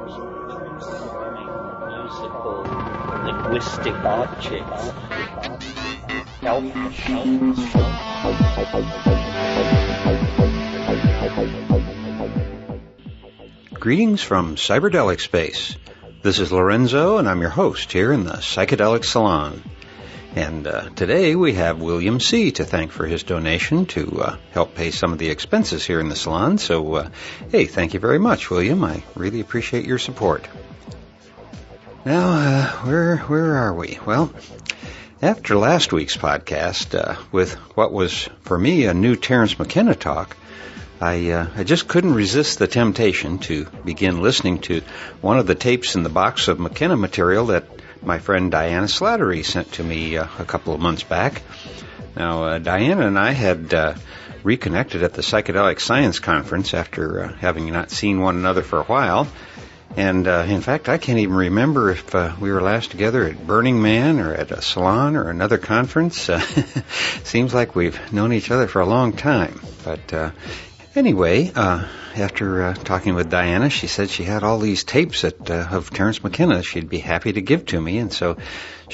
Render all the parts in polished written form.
transforming musical linguistic objects, health machines. Greetings from Cyberdelic Space. This is Lorenzo, and I'm your host here in the Psychedelic Salon. And today we have William C. to thank for his donation to help pay some of the expenses here in the salon. So, hey, thank you very much, William. I really appreciate your support. Now, where are we? Well, after last week's podcast with what was, for me, a new Terence McKenna talk, I just couldn't resist the temptation to begin listening to one of the tapes in the box of McKenna material that my friend Diana Slattery sent to me a couple of months back. Now, Diana and I had reconnected at the Psychedelic Science Conference after having not seen one another for a while. And, in fact, I can't even remember if we were last together at Burning Man or at a salon or another conference. Seems like we've known each other for a long time. But anyway, after talking with Diana, she said she had all these tapes of Terence McKenna she'd be happy to give to me. And so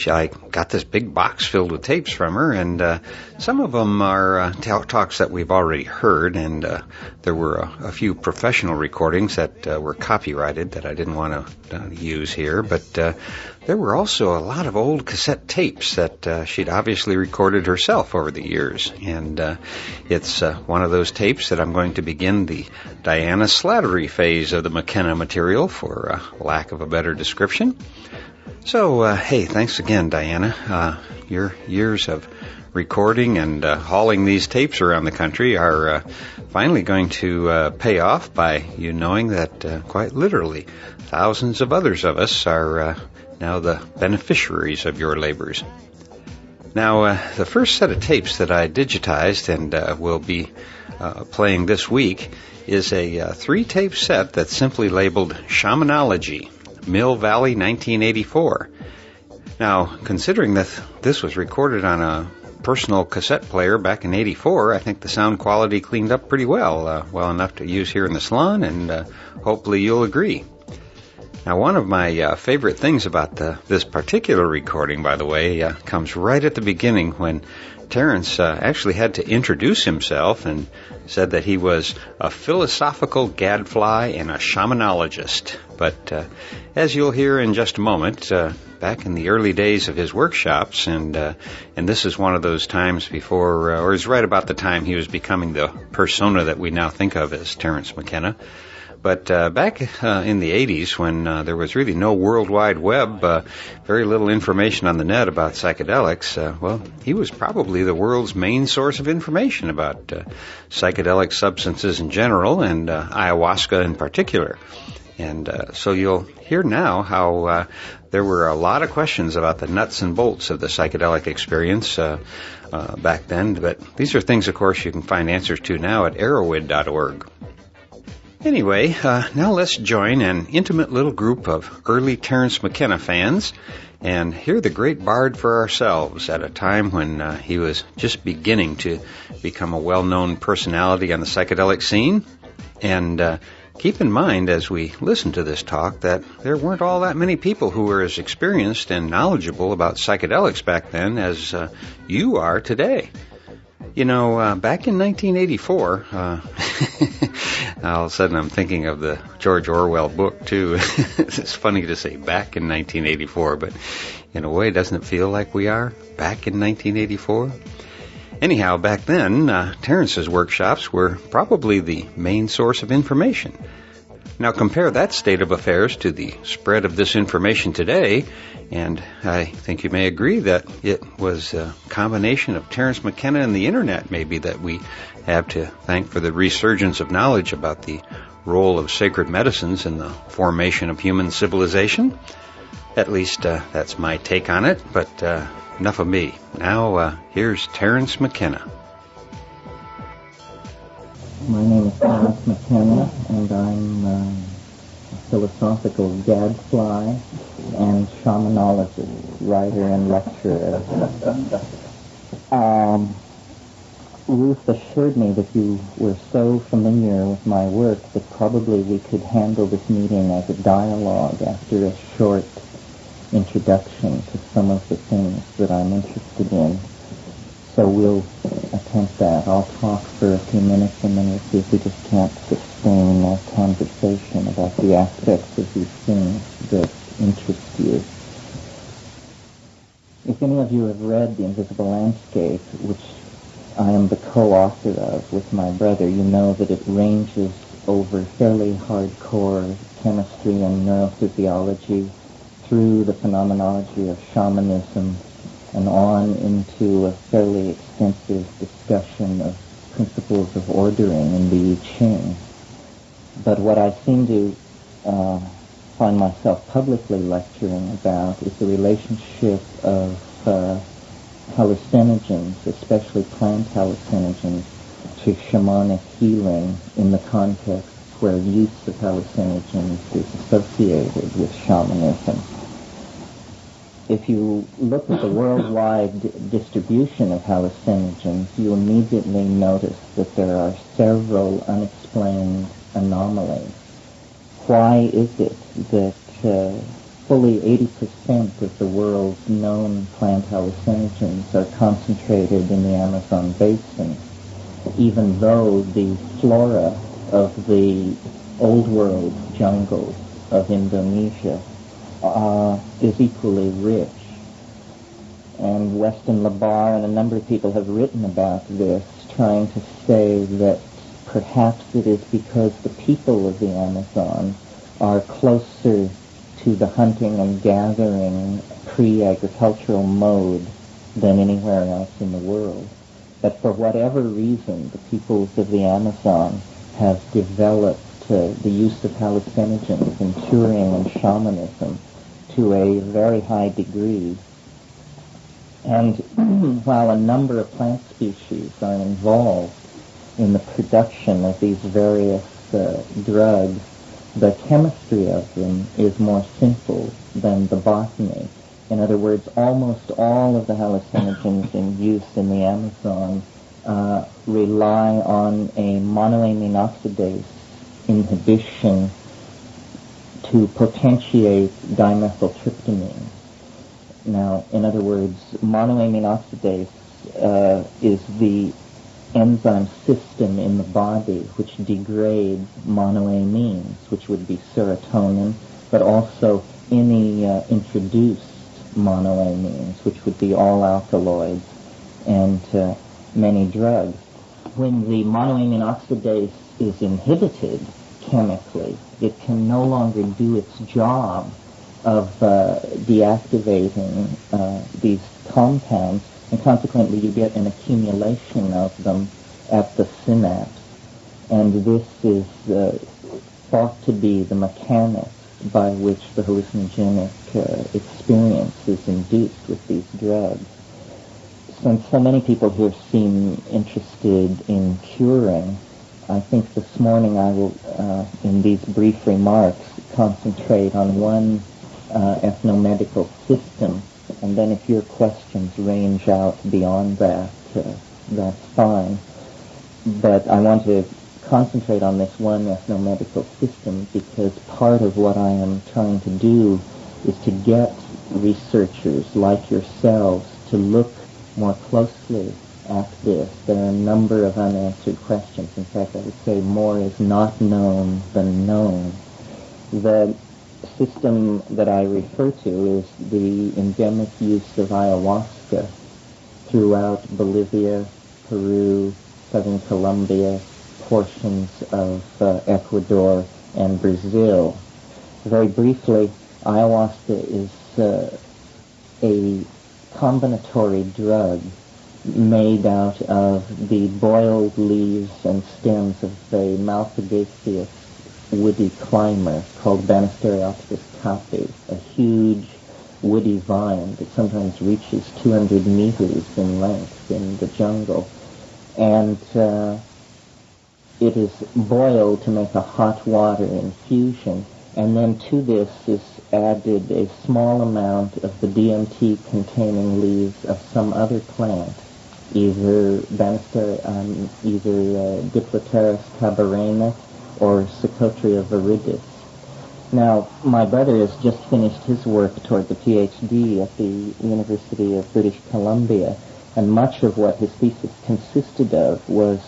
I got this big box filled with tapes from her, and some of them are talks that we've already heard, and there were a few professional recordings that were copyrighted that I didn't want to use here, but there were also a lot of old cassette tapes that she'd obviously recorded herself over the years, and it's one of those tapes that I'm going to begin the Diana Slattery phase of the McKenna material, for lack of a better description. So, hey, thanks again, Diana. Your years of recording and hauling these tapes around the country are finally going to pay off by you knowing that, quite literally, thousands of others of us are now the beneficiaries of your labors. Now, the first set of tapes that I digitized and will be playing this week is a 3-tape set that's simply labeled Shamanology, Mill Valley 1984. Now, considering that this was recorded on a personal cassette player back in 84, I think the sound quality cleaned up pretty well, well enough to use here in the salon, and hopefully you'll agree. Now, one of my favorite things about this particular recording, by the way, comes right at the beginning when Terence actually had to introduce himself and said that he was a philosophical gadfly and a shamanologist. But as you'll hear in just a moment, back in the early days of his workshops, and this is one of those times before, or is right about the time he was becoming the persona that we now think of as Terence McKenna. But back in the 80s, when there was really no World Wide Web, very little information on the net about psychedelics, well, he was probably the world's main source of information about psychedelic substances in general and ayahuasca in particular. And so you'll hear now how there were a lot of questions about the nuts and bolts of the psychedelic experience back then. But these are things, of course, you can find answers to now at arrowhead.org. Anyway, now let's join an intimate little group of early Terence McKenna fans and hear the great bard for ourselves at a time when he was just beginning to become a well-known personality on the psychedelic scene. And keep in mind as we listen to this talk that there weren't all that many people who were as experienced and knowledgeable about psychedelics back then as you are today. You know, back in 1984, all of a sudden I'm thinking of the George Orwell book, too. It's funny to say back in 1984, but in a way, doesn't it feel like we are back in 1984? Anyhow, back then, Terence's workshops were probably the main source of information. Now compare that state of affairs to the spread of this information today, and I think you may agree that it was a combination of Terence McKenna and the Internet, maybe, that we have to thank for the resurgence of knowledge about the role of sacred medicines in the formation of human civilization. At least that's my take on it, but enough of me. Now here's Terence McKenna. My name is Terence McKenna, and I'm a philosophical gadfly and shamanologist, writer and lecturer. Ruth assured me that you were so familiar with my work that probably we could handle this meeting as a dialogue after a short introduction to some of the things that I'm interested in. So we'll attempt that. I'll talk for a few minutes and then we'll see if we just can't sustain a conversation about the aspects of these things that interest you. If any of you have read The Invisible Landscape, which I am the co-author of with my brother, you know that it ranges over fairly hardcore chemistry and neurophysiology through the phenomenology of shamanism and on into a fairly extensive discussion of principles of ordering in the I Ching. But what I seem to find myself publicly lecturing about is the relationship of hallucinogens, especially plant hallucinogens, to shamanic healing in the context where use of hallucinogens is associated with shamanism. If you look at the worldwide distribution of hallucinogens, you immediately notice that there are several unexplained anomalies. Why is it that fully 80% of the world's known plant hallucinogens are concentrated in the Amazon basin, even though the flora of the old world jungles of Indonesia is equally rich? And Weston Labar and a number of people have written about this, trying to say that perhaps it is because the people of the Amazon are closer to the hunting and gathering pre-agricultural mode than anywhere else in the world. That for whatever reason, the peoples of the Amazon have developed the use of hallucinogens in curing and shamanism to a very high degree. And while a number of plant species are involved in the production of these various drugs, the chemistry of them is more simple than the botany. In other words, almost all of the hallucinogens in use in the Amazon rely on a monoamine oxidase inhibition to potentiate dimethyltryptamine. Now, in other words, monoamine oxidase is the enzyme system in the body which degrades monoamines, which would be serotonin, but also any introduced monoamines, which would be all alkaloids and many drugs. When the monoamine oxidase is inhibited chemically, it can no longer do its job of deactivating these compounds, and consequently you get an accumulation of them at the synapse. And this is thought to be the mechanics by which the hallucinogenic experience is induced with these drugs. Since so many people here seem interested in curing, I think this morning I will, in these brief remarks, concentrate on one ethnomedical system, and then if your questions range out beyond that, that's fine. But I want to concentrate on this one ethnomedical system because part of what I am trying to do is to get researchers like yourselves to look more closely at this. There are a number of unanswered questions. In fact, I would say more is not known than known. The system that I refer to is the endemic use of ayahuasca throughout Bolivia, Peru, southern Colombia, portions of Ecuador, and Brazil. Very briefly, ayahuasca is a combinatory drug made out of the boiled leaves and stems of a malpighiaceous woody climber called Banisteriopsis caapi, a huge woody vine that sometimes reaches 200 meters in length in the jungle. And it is boiled to make a hot water infusion, and then to this is added a small amount of the DMT-containing leaves of some other plant, either Diploteris cabarena or Secotria viridis. Now, my brother has just finished his work toward the PhD at the University of British Columbia, and much of what his thesis consisted of was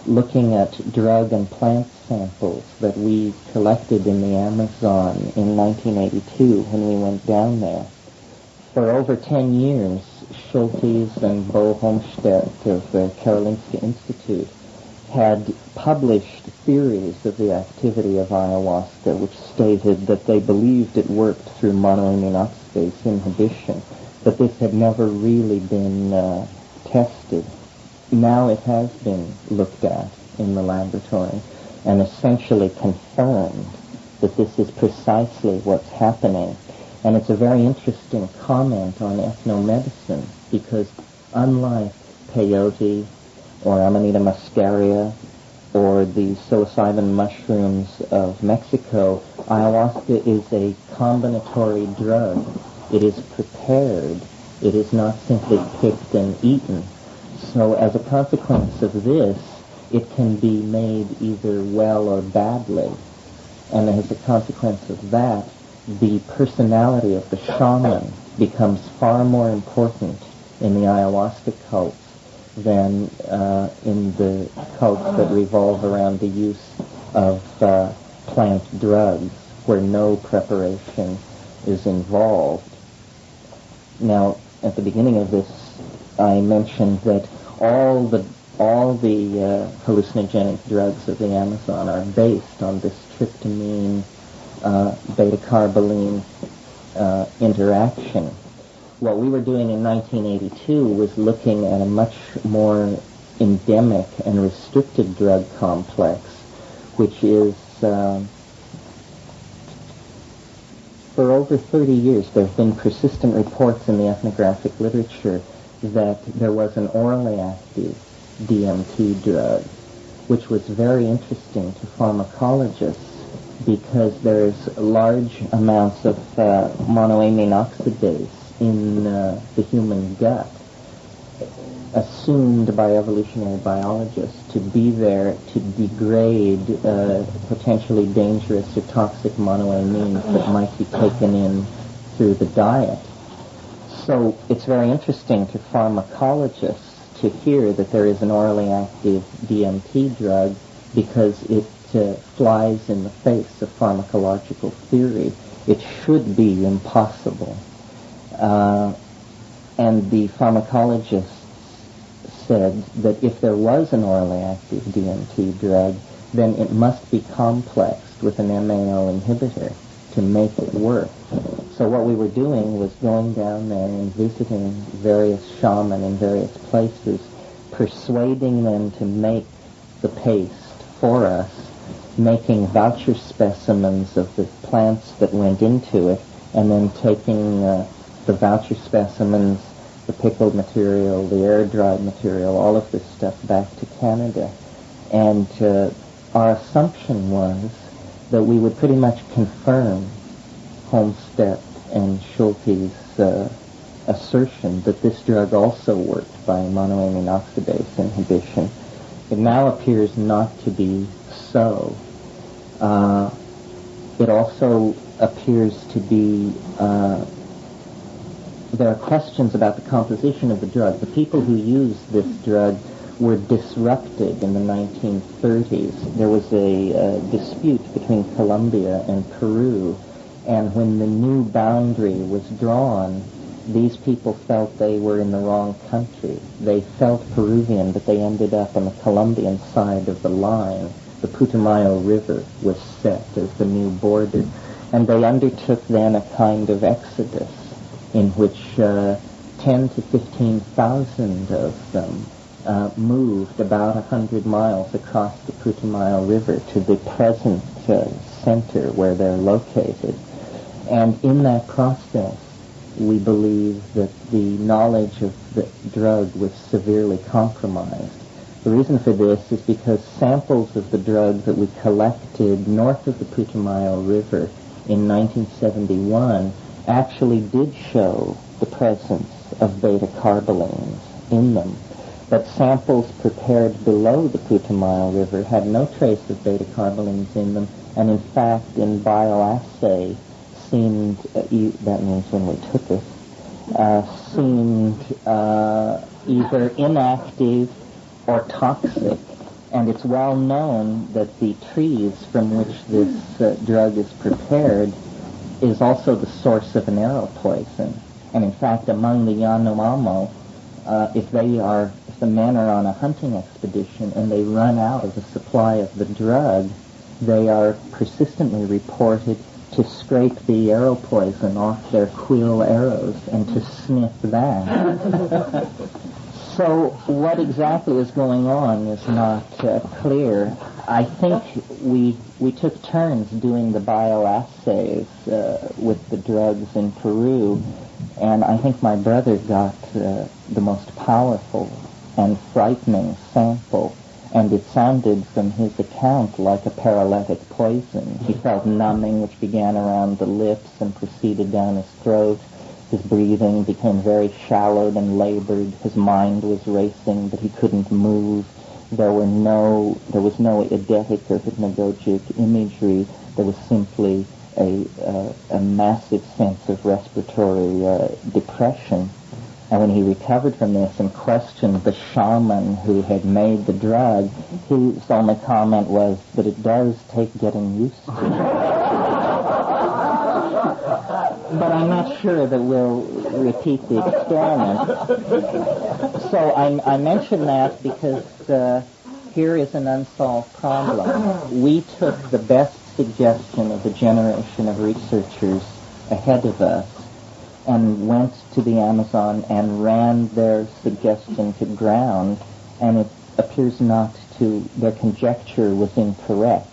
looking at drug and plant samples that we collected in the Amazon in 1982 when we went down there. For over 10 years, Schultes and Bo Homstedt of the Karolinska Institute had published theories of the activity of ayahuasca, which stated that they believed it worked through monoamine oxidase inhibition, but this had never really been tested. Now it has been looked at in the laboratory and essentially confirmed that this is precisely what's happening. And it's a very interesting comment on ethnomedicine, because unlike peyote or Amanita muscaria or the psilocybin mushrooms of Mexico, ayahuasca is a combinatory drug. It is prepared. It is not simply picked and eaten. So as a consequence of this, it can be made either well or badly. And as a consequence of that, the personality of the shaman becomes far more important in the ayahuasca cults than in the cults that revolve around the use of plant drugs, where no preparation is involved. Now, at the beginning of this, I mentioned that all the hallucinogenic drugs of the Amazon are based on this tryptamine beta-carboline interaction. What we were doing in 1982 was looking at a much more endemic and restricted drug complex, which is, for over 30 years, there have been persistent reports in the ethnographic literature that there was an orally active DMT drug, which was very interesting to pharmacologists because there's large amounts of monoamine oxidase in the human gut, assumed by evolutionary biologists to be there to degrade potentially dangerous or toxic monoamines that might be taken in through the diet. So it's very interesting to pharmacologists to hear that there is an orally active DMT drug, because it flies in the face of pharmacological theory. It should be impossible. And the pharmacologists said that if there was an orally active DMT drug, then it must be complexed with an MAO inhibitor to make it work. So what we were doing was going down there and visiting various shaman in various places, persuading them to make the paste for us, making voucher specimens of the plants that went into it, and then taking the voucher specimens, the pickled material, the air-dried material, all of this stuff back to Canada. And our assumption was that we would pretty much confirm Homestead and Schultes' assertion that this drug also worked by monoamine oxidase inhibition. It now appears not to be so. It also appears to be, there are questions about the composition of the drug. The people who used this drug were disrupted in the 1930s. There was a dispute between Colombia and Peru, and when the new boundary was drawn, these people felt they were in the wrong country. They felt Peruvian, but they ended up on the Colombian side of the line. The Putumayo River was set as the new border, and they undertook then a kind of exodus in which 10 to 15,000 of them moved about 100 miles across the Putumayo River to the present center where they're located. And in that process, we believe that the knowledge of the drug was severely compromised. The reason for this is because samples of the drug that we collected north of the Putumayo River in 1971 actually did show the presence of beta-carbolines in them. But samples prepared below the Putumayo River had no trace of beta-carbolines in them, and in fact, in bioassay, seemed, that means when we took it, seemed either inactive or toxic. And it's well known that the trees from which this drug is prepared is also the source of an arrow poison. And in fact, among the Yanomamo, if the men are on a hunting expedition and they run out of the supply of the drug, they are persistently reported to scrape the arrow poison off their quill arrows and to sniff that. So what exactly is going on is not clear. I think we took turns doing the bioassays with the drugs in Peru, and I think my brother got the most powerful and frightening sample, and it sounded from his account like a paralytic poison. He felt numbing, which began around the lips and proceeded down his throat. His breathing became very shallowed and labored. His mind was racing, but he couldn't move. There was no eidetic or hypnagogic imagery. There was simply a massive sense of respiratory depression. And when he recovered from this and questioned the shaman who had made the drug, his only comment was that it does take getting used to. But I'm not sure that we'll repeat the experiment. So I mention that because here is an unsolved problem. We took the best suggestion of the generation of researchers ahead of us and went to the Amazon and ran their suggestion to ground, and it appears their conjecture was incorrect.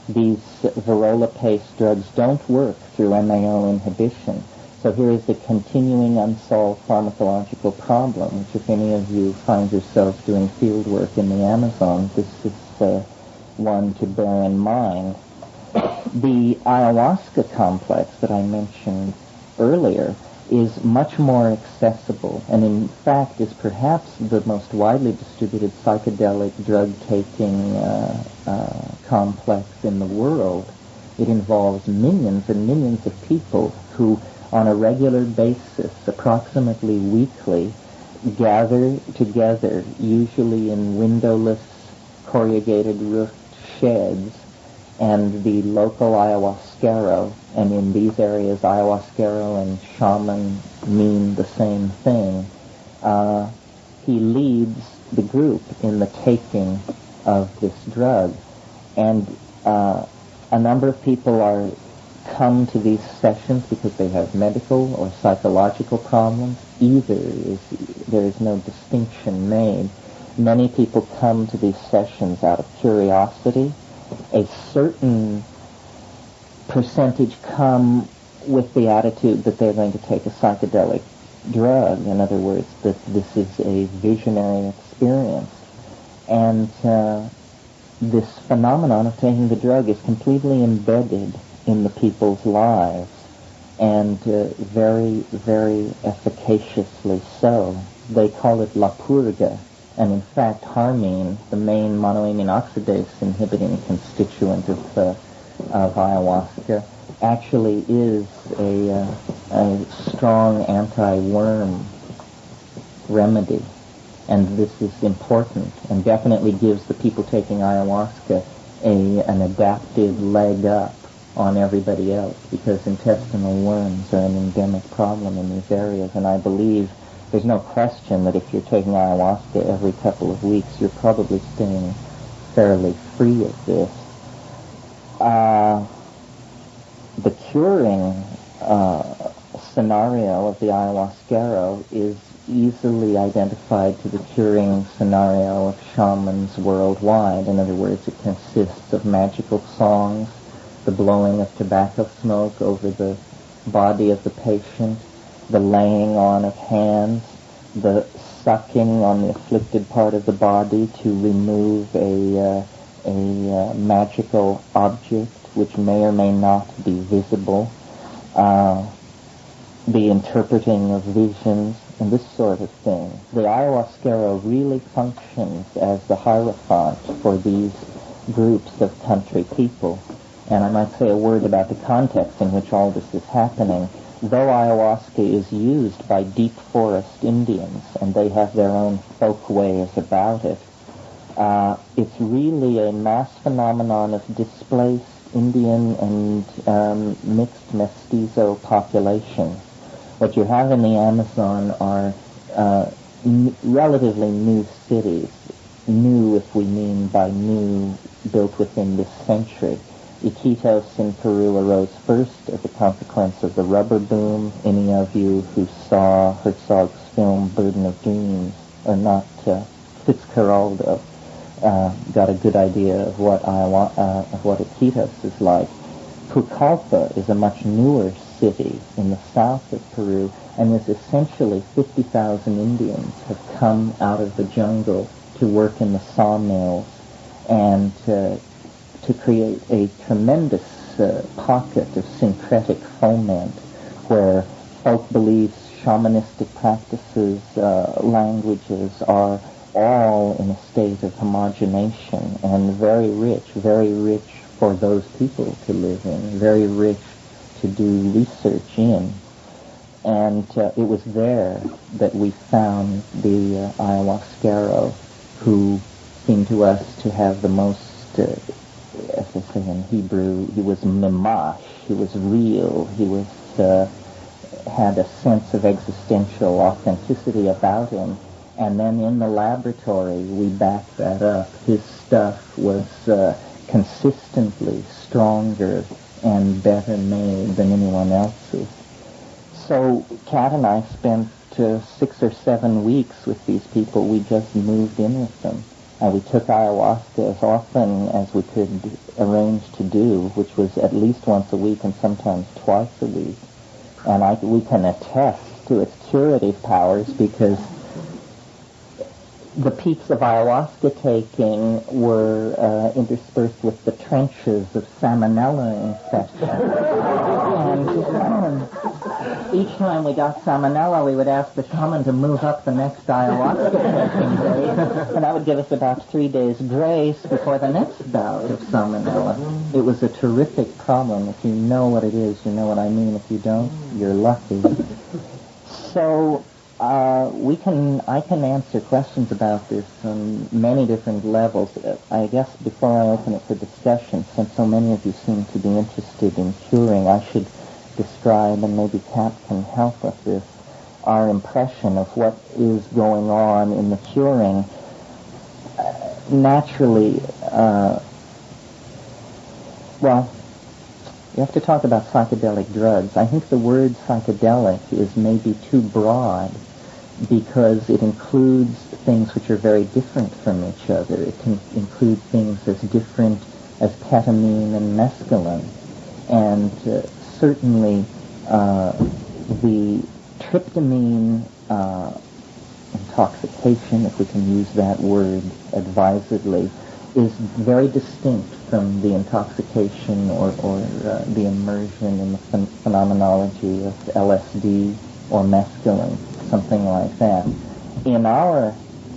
These Varrola-paste drugs don't work through MAO inhibition. So here is the continuing unsolved pharmacological problem, which if any of you find yourselves doing field work in the Amazon, this is one to bear in mind. The ayahuasca complex that I mentioned earlier is much more accessible and in fact is perhaps the most widely distributed psychedelic drug-taking complex in the world. It involves millions and millions of people who on a regular basis, approximately weekly, gather together, usually in windowless corrugated roofed sheds, and the local ayahuasquero, and in these areas ayahuasquero and shaman mean the same thing, he leads the group in the taking of this drug. And a number of people come to these sessions because they have medical or psychological problems. There is no distinction made. Many people come to these sessions out of curiosity. A certain percentage come with the attitude that they're going to take a psychedelic drug. In other words, that this is a visionary experience. And this phenomenon of taking the drug is completely embedded in the people's lives, and very, very efficaciously so. They call it la purga, and in fact harmine, the main monoamine oxidase inhibiting constituent of ayahuasca, actually is a strong anti-worm remedy. And this is important and definitely gives the people taking ayahuasca an adaptive leg up on everybody else, because intestinal worms are an endemic problem in these areas. And I believe there's no question that if you're taking ayahuasca every couple of weeks, you're probably staying fairly free of this. The curing scenario of the ayahuasquero is easily identified to the curing scenario of shamans worldwide. In other words, it consists of magical songs, the blowing of tobacco smoke over the body of the patient, the laying on of hands, the sucking on the afflicted part of the body to remove a magical object which may or may not be visible, the interpreting of visions, and this sort of thing. The ayahuasquero really functions as the hierophant for these groups of country people. And I might say a word about the context in which all this is happening. Though ayahuasca is used by deep forest Indians, and they have their own folk ways about it, it's really a mass phenomenon of displaced Indian and mixed mestizo population. What you have in the Amazon are relatively new cities, new if we mean by new, built within this century. Iquitos in Peru arose first as a consequence of the rubber boom. Any of you who saw Herzog's film Burden of Dreams, or not, Fitzcarraldo, got a good idea of what Iquitos is like. Pucallpa is a much newer city in the south of Peru, and is essentially 50,000 Indians have come out of the jungle to work in the sawmills and to create a tremendous pocket of syncretic foment where folk beliefs, shamanistic practices, languages are all in a state of homogenation, and very rich for those people to live in, very rich to do research in. And it was there that we found the ayahuasquero, who seemed to us to have the most, as they say in Hebrew, he was mamash, he was real, he was had a sense of existential authenticity about him. And then in the laboratory, we backed that up. His stuff was consistently stronger and better made than anyone else's. So Kat and I spent 6 or 7 weeks with these people. We just moved in with them. And we took ayahuasca as often as we could arrange to do, which was at least once a week and sometimes twice a week. And we can attest to its curative powers, because the peaks of ayahuasca taking were interspersed with the trenches of salmonella infection. And each time we got salmonella, we would ask the shaman to move up the next ayahuasca taking day, and that would give us about 3 days grace before the next bout of salmonella. It was a terrific problem. If you know what it is, you know what I mean. If you don't, you're lucky. So I can answer questions about this on many different levels. I guess before I open it for discussion, since so many of you seem to be interested in curing, I should describe, and maybe Kat can help with this, our impression of what is going on in the curing. Naturally, well, you have to talk about psychedelic drugs. I think the word psychedelic is maybe too broad, because it includes things which are very different from each other. It can include things as different as ketamine and mescaline. And certainly the tryptamine intoxication, if we can use that word advisedly, is very distinct from the intoxication or the immersion in the phenomenology of LSD or mescaline, something like that. In our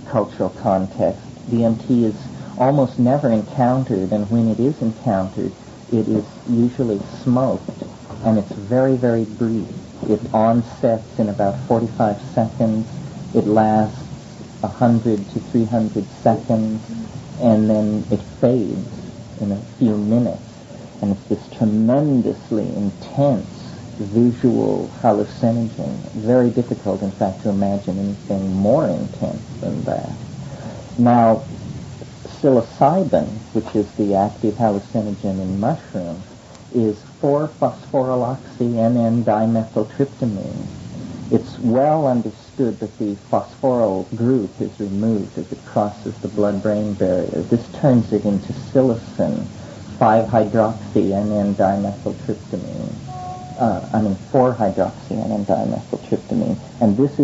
cultural context, DMT is almost never encountered, and when it is encountered, it is usually smoked, and it's very, very brief. It onsets in about 45 seconds. It lasts 100 to 300 seconds, and then it fades in a few minutes. And it's this tremendously intense visual hallucinogen. Very difficult, in fact, to imagine anything more intense than that. Now, psilocybin, which is the active hallucinogen in mushrooms, is 4-phosphoryloxy-NN-dimethyltryptamine. It's well understood that the phosphoryl group is removed as it crosses the blood-brain barrier. This turns it into psilocin, 5-hydroxy-NN-dimethyltryptamine. 4-hydroxy-NN-dimethyltryptamine. And this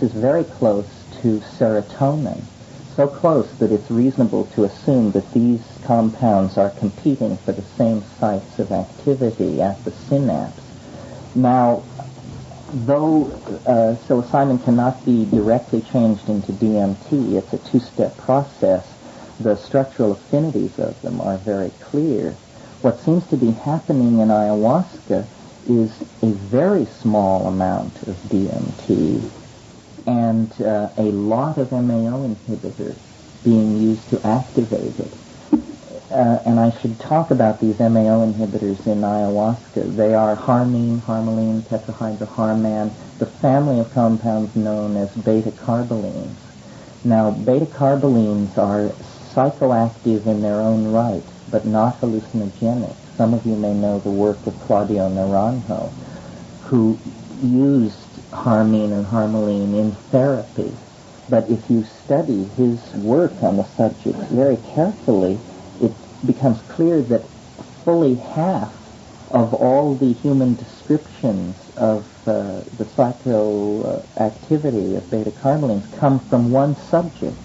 is very close to serotonin. So close that it's reasonable to assume that these compounds are competing for the same sites of activity at the synapse. Now, though psilocybin cannot be directly changed into DMT, it's a two-step process, the structural affinities of them are very clear. What seems to be happening in ayahuasca is a very small amount of DMT and a lot of MAO inhibitors being used to activate it. And I should talk about these MAO inhibitors in ayahuasca. They are harmine, harmaline, tetrahydroharman, the family of compounds known as beta-carbolines. Now, beta-carbolines are psychoactive in their own right, but not hallucinogenic. Some of you may know the work of Claudio Naranjo, who used harmine and harmaline in therapy. But if you study his work on the subject very carefully, it becomes clear that fully half of all the human descriptions of the psychoactivity of beta-carbolines come from one subject.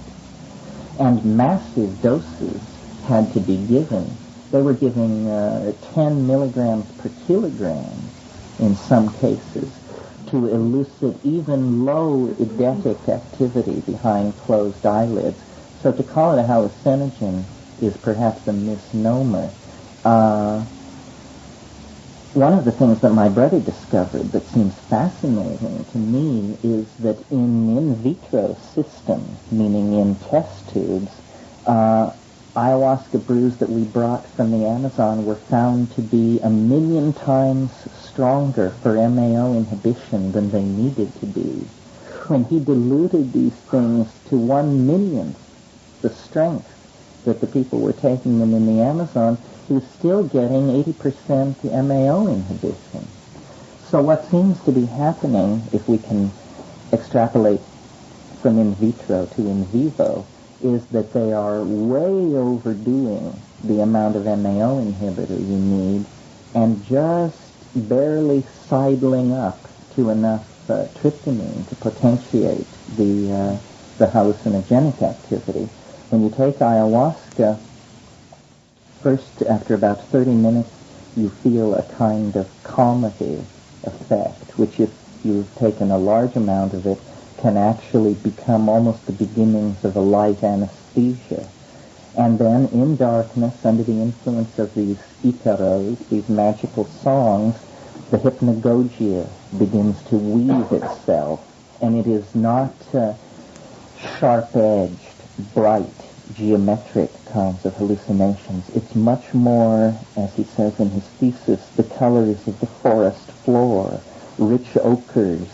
And massive doses had to be given. They were giving 10 milligrams per kilogram in some cases to elicit even low eidetic activity behind closed eyelids. So to call it a hallucinogen is perhaps a misnomer. One of the things that my brother discovered that seems fascinating to me is that in vitro systems, meaning in test tubes, ayahuasca brews that we brought from the Amazon were found to be 1 million times stronger for MAO inhibition than they needed to be. When he diluted these things to 1/1,000,000th the strength that the people were taking them in the Amazon, he was still getting 80% MAO inhibition. So what seems to be happening, if we can extrapolate from in vitro to in vivo, is that they are way overdoing the amount of MAO inhibitor you need and just barely sidling up to enough tryptamine to potentiate the hallucinogenic activity. When you take ayahuasca, first, after about 30 minutes, you feel a kind of calmative effect, which if you've taken a large amount of it, can actually become almost the beginnings of a light anesthesia. And then, in darkness, under the influence of these ikaros, these magical songs, the hypnagogia begins to weave itself, and it is not sharp-edged, bright, geometric kinds of hallucinations. It's much more, as he says in his thesis, the colors of the forest floor, rich ochres,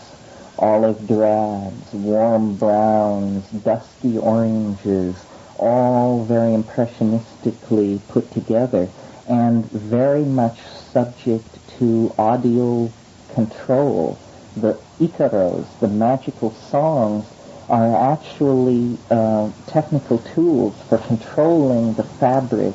olive drabs, warm browns, dusky oranges, all very impressionistically put together and very much subject to audio control. The ikaros, the magical songs, are actually technical tools for controlling the fabric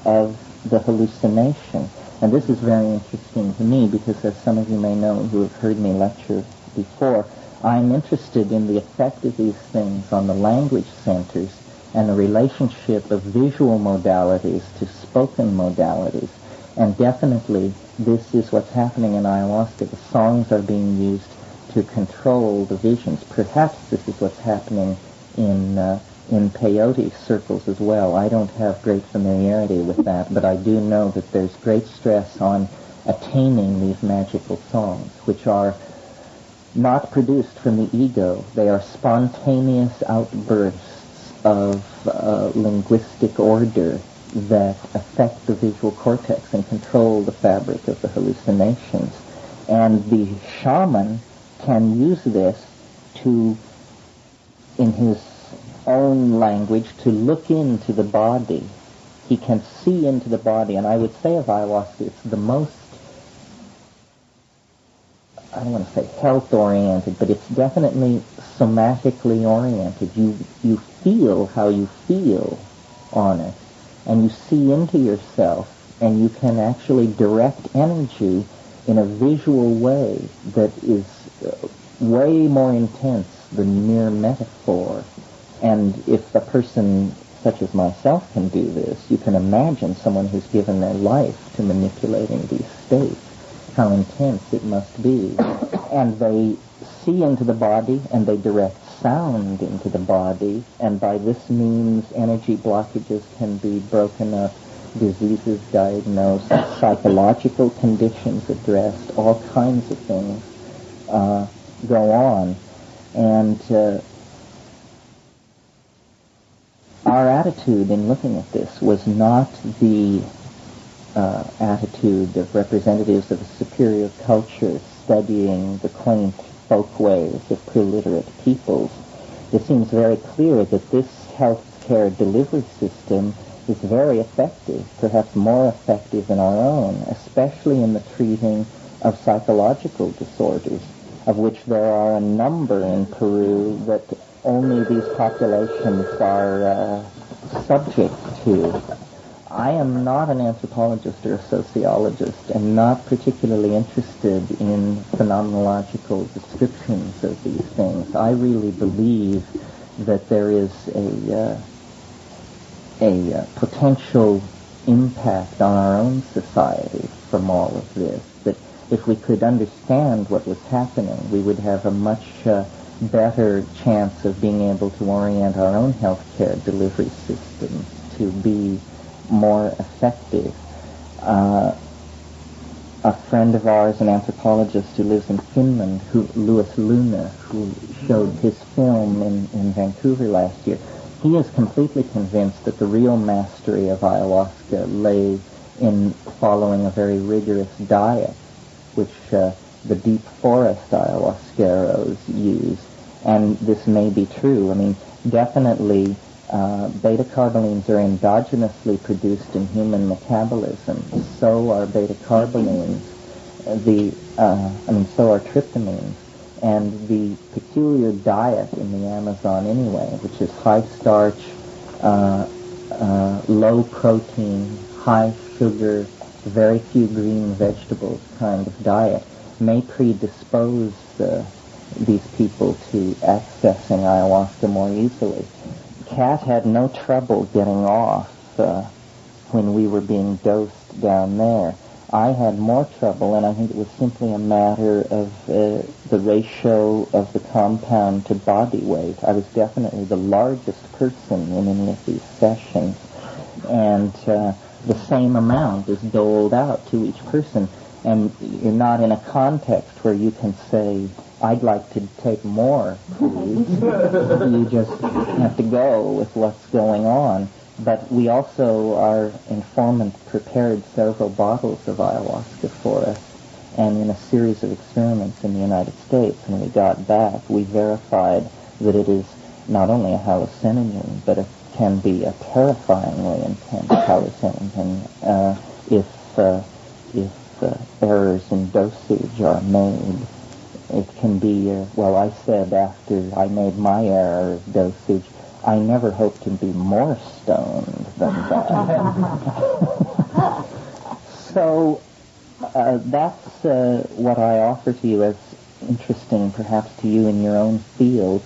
of the hallucination. And this is very interesting to me because, as some of you may know who have heard me lecture before, I'm interested in the effect of these things on the language centers and the relationship of visual modalities to spoken modalities. And definitely this is what's happening in ayahuasca. The songs are being used to control the visions. Perhaps this is what's happening in peyote circles as well. I don't have great familiarity with that, but I do know that there's great stress on attaining these magical songs, which are not produced from the ego. They are spontaneous outbursts of linguistic order that affect the visual cortex and control the fabric of the hallucinations. And the shaman can use this to, in his own language, to look into the body. He can see into the body, and I would say of ayahuasca, it's the most, I don't want to say health-oriented, but it's definitely somatically oriented. You feel how you feel on it, and you see into yourself, and you can actually direct energy in a visual way that is way more intense than mere metaphor. And if a person such as myself can do this, you can imagine someone who's given their life to manipulating these states, how intense it must be. and they see into the body, and they direct sound into the body, and by this means energy blockages can be broken up, diseases diagnosed, psychological conditions addressed, all kinds of things go on. And our attitude in looking at this was not the attitude of representatives of a superior culture studying the quaint folkways of preliterate peoples. It seems very clear that this healthcare delivery system is very effective, perhaps more effective than our own, especially in the treating of psychological disorders, of which there are a number in Peru that only these populations are subject to. I am not an anthropologist or a sociologist and not particularly interested in phenomenological descriptions of these things. I really believe that there is a potential impact on our own society from all of this, that if we could understand what was happening, we would have a much better chance of being able to orient our own healthcare delivery systems to be more effective. A friend of ours, an anthropologist who lives in Finland, Louis Luna, who showed his film in Vancouver last year, he is completely convinced that the real mastery of ayahuasca lay in following a very rigorous diet, which the deep forest ayahuasqueros use. And this may be true. I mean, definitely beta-carbolines are endogenously produced in human metabolism. So are beta-carbolines. So are tryptamines. And the peculiar diet in the Amazon anyway, which is high starch, low protein, high sugar, very few green vegetables kind of diet, may predispose these people to accessing ayahuasca more easily. Kat had no trouble getting off when we were being dosed down there. I had more trouble, and I think it was simply a matter of the ratio of the compound to body weight. I was definitely the largest person in any of these sessions, and the same amount is doled out to each person, and you're not in a context where you can say, I'd like to take more, please. You just have to go with what's going on. But we also, our informant prepared several bottles of ayahuasca for us, and in a series of experiments in the United States, when we got back, we verified that it is not only a hallucinogen, but it can be a terrifyingly intense hallucinogen if errors in dosage are made. It can be, I said after I made my error of dosage, I never hope to be more stoned than that. So that's what I offer to you as interesting, perhaps to you in your own field.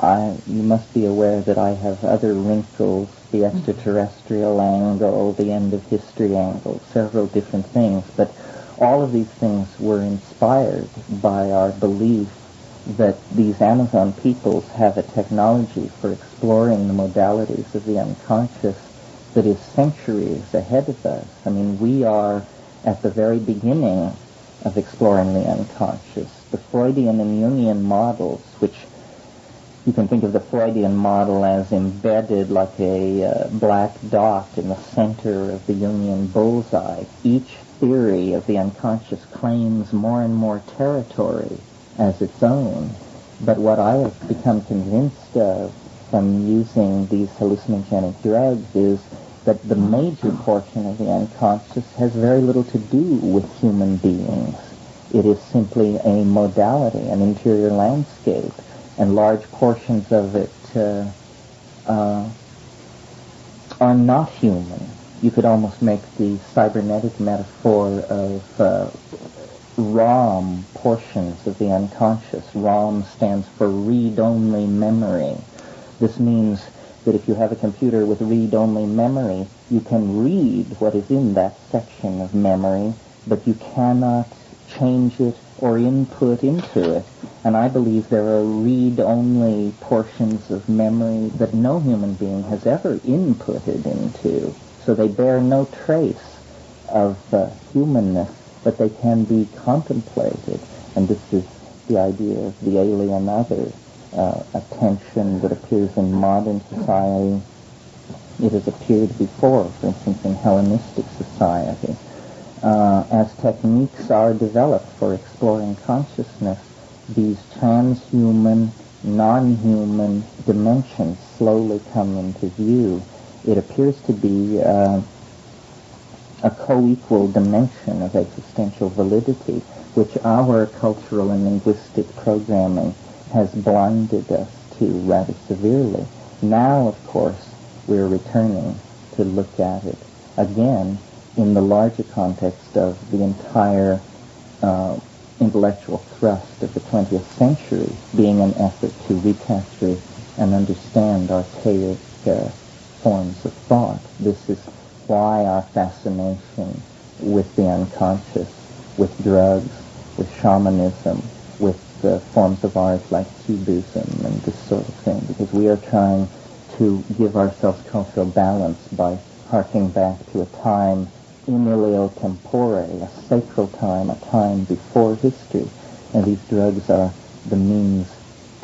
You must be aware that I have other wrinkles, the extraterrestrial angle, the end of history angle, several different things. But all of these things were inspired by our belief that these Amazon peoples have a technology for exploring the modalities of the unconscious that is centuries ahead of us. I mean, we are at the very beginning of exploring the unconscious. The Freudian and Jungian models, which you can think of the Freudian model as embedded like a black dot in the center of the Jungian bullseye. Each theory of the unconscious claims more and more territory as its own. But what I have become convinced of from using these hallucinogenic drugs is that the major portion of the unconscious has very little to do with human beings. It is simply a modality, an interior landscape, and large portions of it are not human. You could almost make the cybernetic metaphor of ROM portions of the unconscious. ROM stands for read-only memory. This means that if you have a computer with read-only memory, you can read what is in that section of memory, but you cannot change it or input into it. And I believe there are read-only portions of memory that no human being has ever inputted into. So they bear no trace of humanness, but they can be contemplated. And this is the idea of the alien other, a tension that appears in modern society. It has appeared before, for instance, in Hellenistic society. As techniques are developed for exploring consciousness, these transhuman, non-human dimensions slowly come into view. It appears to be a co-equal dimension of existential validity, which our cultural and linguistic programming has blinded us to rather severely. Now, of course, we're returning to look at it again in the larger context of the entire intellectual thrust of the 20th century being an effort to recapture and understand archaic forms of thought. This is why our fascination with the unconscious, with drugs, with shamanism, with forms of art like cubism and this sort of thing, because we are trying to give ourselves cultural balance by harking back to a time in ilio tempore, a sacral time, a time before history. And these drugs are the means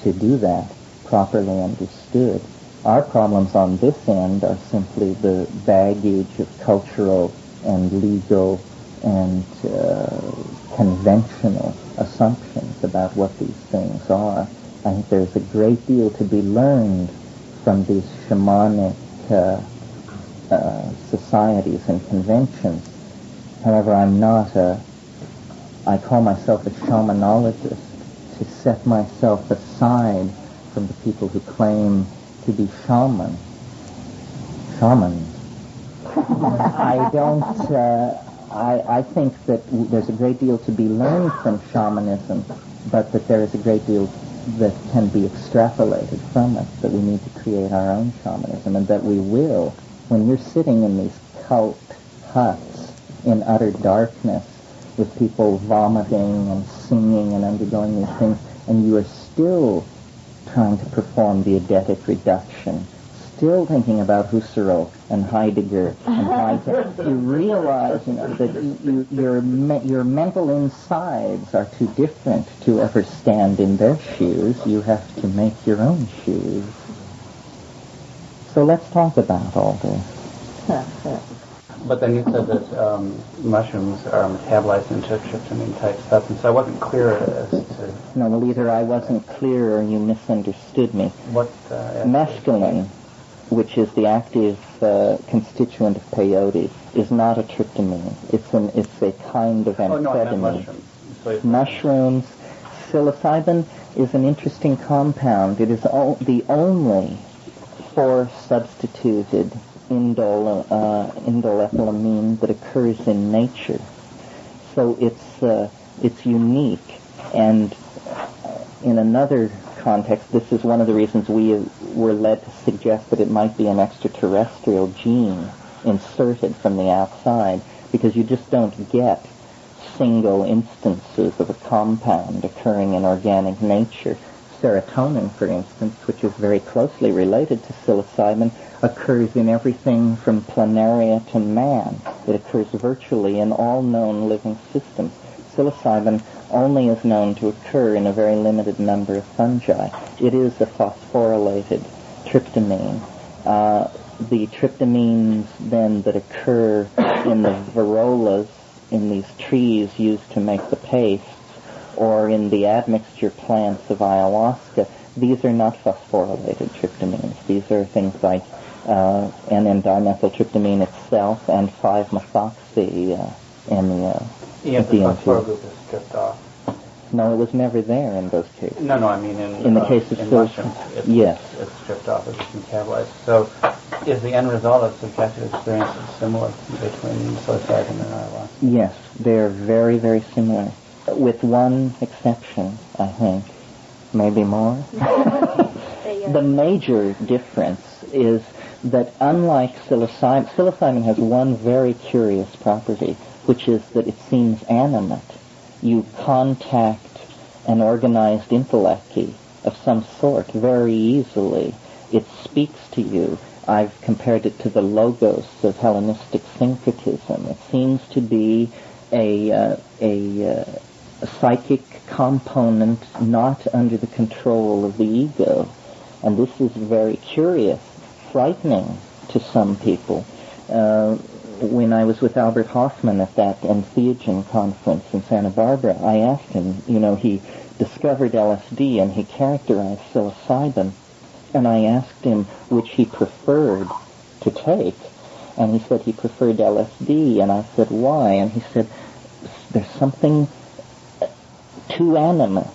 to do that, properly understood. Our problems on this end are simply the baggage of cultural and legal and conventional assumptions about what these things are. I think there's a great deal to be learned from these shamanic societies and conventions. However, I call myself a shamanologist to set myself aside from the people who claim to be shamans. I think that there's a great deal to be learned from shamanism, but that there is a great deal that can be extrapolated from it, that we need to create our own shamanism, and that we will. When you're sitting in these cult huts in utter darkness with people vomiting and singing and undergoing these things, and you are still trying to perform the eidetic reduction, still thinking about Husserl and Heidegger and Heidegger, you realize that your mental insides are too different to ever stand in their shoes. You have to make your own shoes. So let's talk about all this. But then you said that mushrooms are metabolized into tryptamine-type substance. I wasn't clear as to... No, well, either I wasn't clear or you misunderstood me. What? Mescaline, which is the active constituent of peyote, is not a tryptamine. It's a kind of amphetamine. Oh, no, I meant mushrooms. Mushrooms. Psilocybin is an interesting compound. It is the only substituted indolethylamine that occurs in nature. So it's unique. And in another context, this is one of the reasons we were led to suggest that it might be an extraterrestrial gene inserted from the outside, because you just don't get single instances of a compound occurring in organic nature. Serotonin, for instance, which is very closely related to psilocybin, occurs in everything from planaria to man. It occurs virtually in all known living systems. Psilocybin only is known to occur in a very limited number of fungi. It is a phosphorylated tryptamine. The tryptamines then that occur in the varrolas, in these trees used to make the paste, or in the admixture plants of ayahuasca, these are not phosphorylated tryptamines. These are things like N,N-dimethyltryptamine itself and 5-methoxy-MeO. Yeah, the phosphor group is stripped off. No, it was never there in those cases. No, I mean in the case of mushrooms, yes, it's stripped off, it's metabolized. So, is the end result of subjective experience similar between psilocybin and ayahuasca? Yes, they're very, very similar, with one exception, I think, maybe more. The major difference is that unlike psilocybin has one very curious property, which is that it seems animate. you contact an organized intellect of some sort very easily. It speaks to you. I've compared it to the logos of Hellenistic syncretism. It seems to be a psychic component not under the control of the ego. And this is very curious, frightening to some people. When I was with Albert Hoffman at that Entheogen conference in Santa Barbara, I asked him, he discovered LSD and he characterized psilocybin, and I asked him which he preferred to take, and he said he preferred LSD, and I said, why? And he said, there's something too animate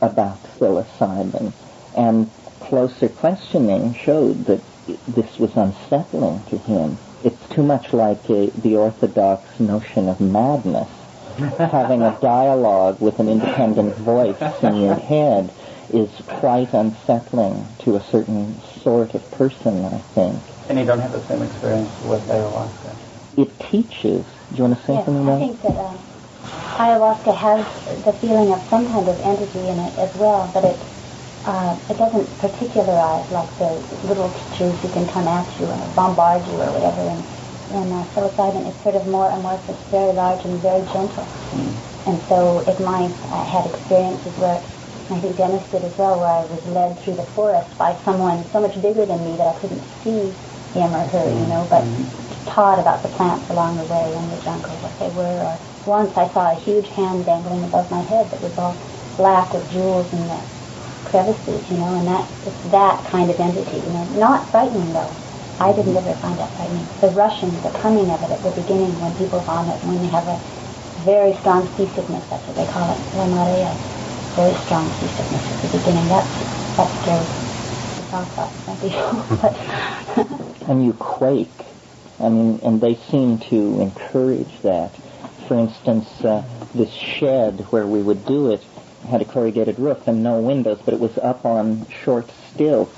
about psilocybin, and closer questioning showed that this was unsettling to him. It's too much like the orthodox notion of madness. Having a dialogue with an independent voice in your head is quite unsettling to a certain sort of person, I think. And you don't have the same experience with ayahuasca? It teaches. Do you want to say something about it? I think that ayahuasca has the feeling of some kind of entity in it as well, but it doesn't particularize like the little creatures who can come at you and bombard you or whatever. And psilocybin is sort of more amorphous, very large and very gentle. And so I had experiences where, I think Dennis did as well, where I was led through the forest by someone so much bigger than me that I couldn't see him or her, but taught about the plants along the way in the jungle, what they were. Or once I saw a huge hand dangling above my head that was all black with jewels in the crevices, and it's that kind of entity, not frightening though. I didn't ever find that frightening. The rushing, the coming of it at the beginning when people vomit, when they have a very strong seasickness, that's what they call it, la marea, very strong seasickness at the beginning, that scares some people. And you quake. And they seem to encourage that. For instance, this shed where we would do it had a corrugated roof and no windows, but it was up on short stilts.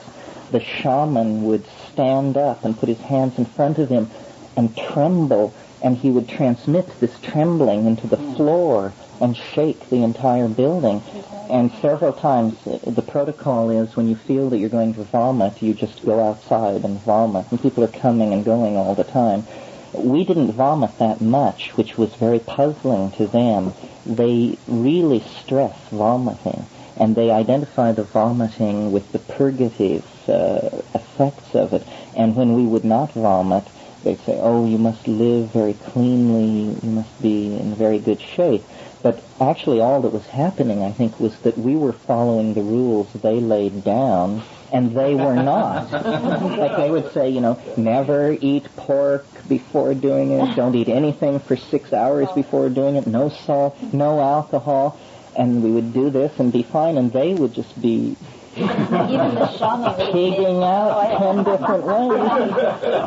The shaman would stand up and put his hands in front of him and tremble, and he would transmit this trembling into the floor and shake the entire building. And several times, the protocol is when you feel that you're going to vomit, you just go outside and vomit, and people are coming and going all the time. We didn't vomit that much, which was very puzzling to them. They really stress vomiting, and they identify the vomiting with the purgative effects of it. And when we would not vomit, they'd say, oh, you must live very cleanly, you must be in very good shape. But actually all that was happening, I think, was that we were following the rules they laid down, and they were not. Like they would say, never eat pork before doing it, don't eat anything for 6 hours before doing it, no salt, no alcohol, and we would do this and be fine, and they would just be even the shaman pigging out 10 different ways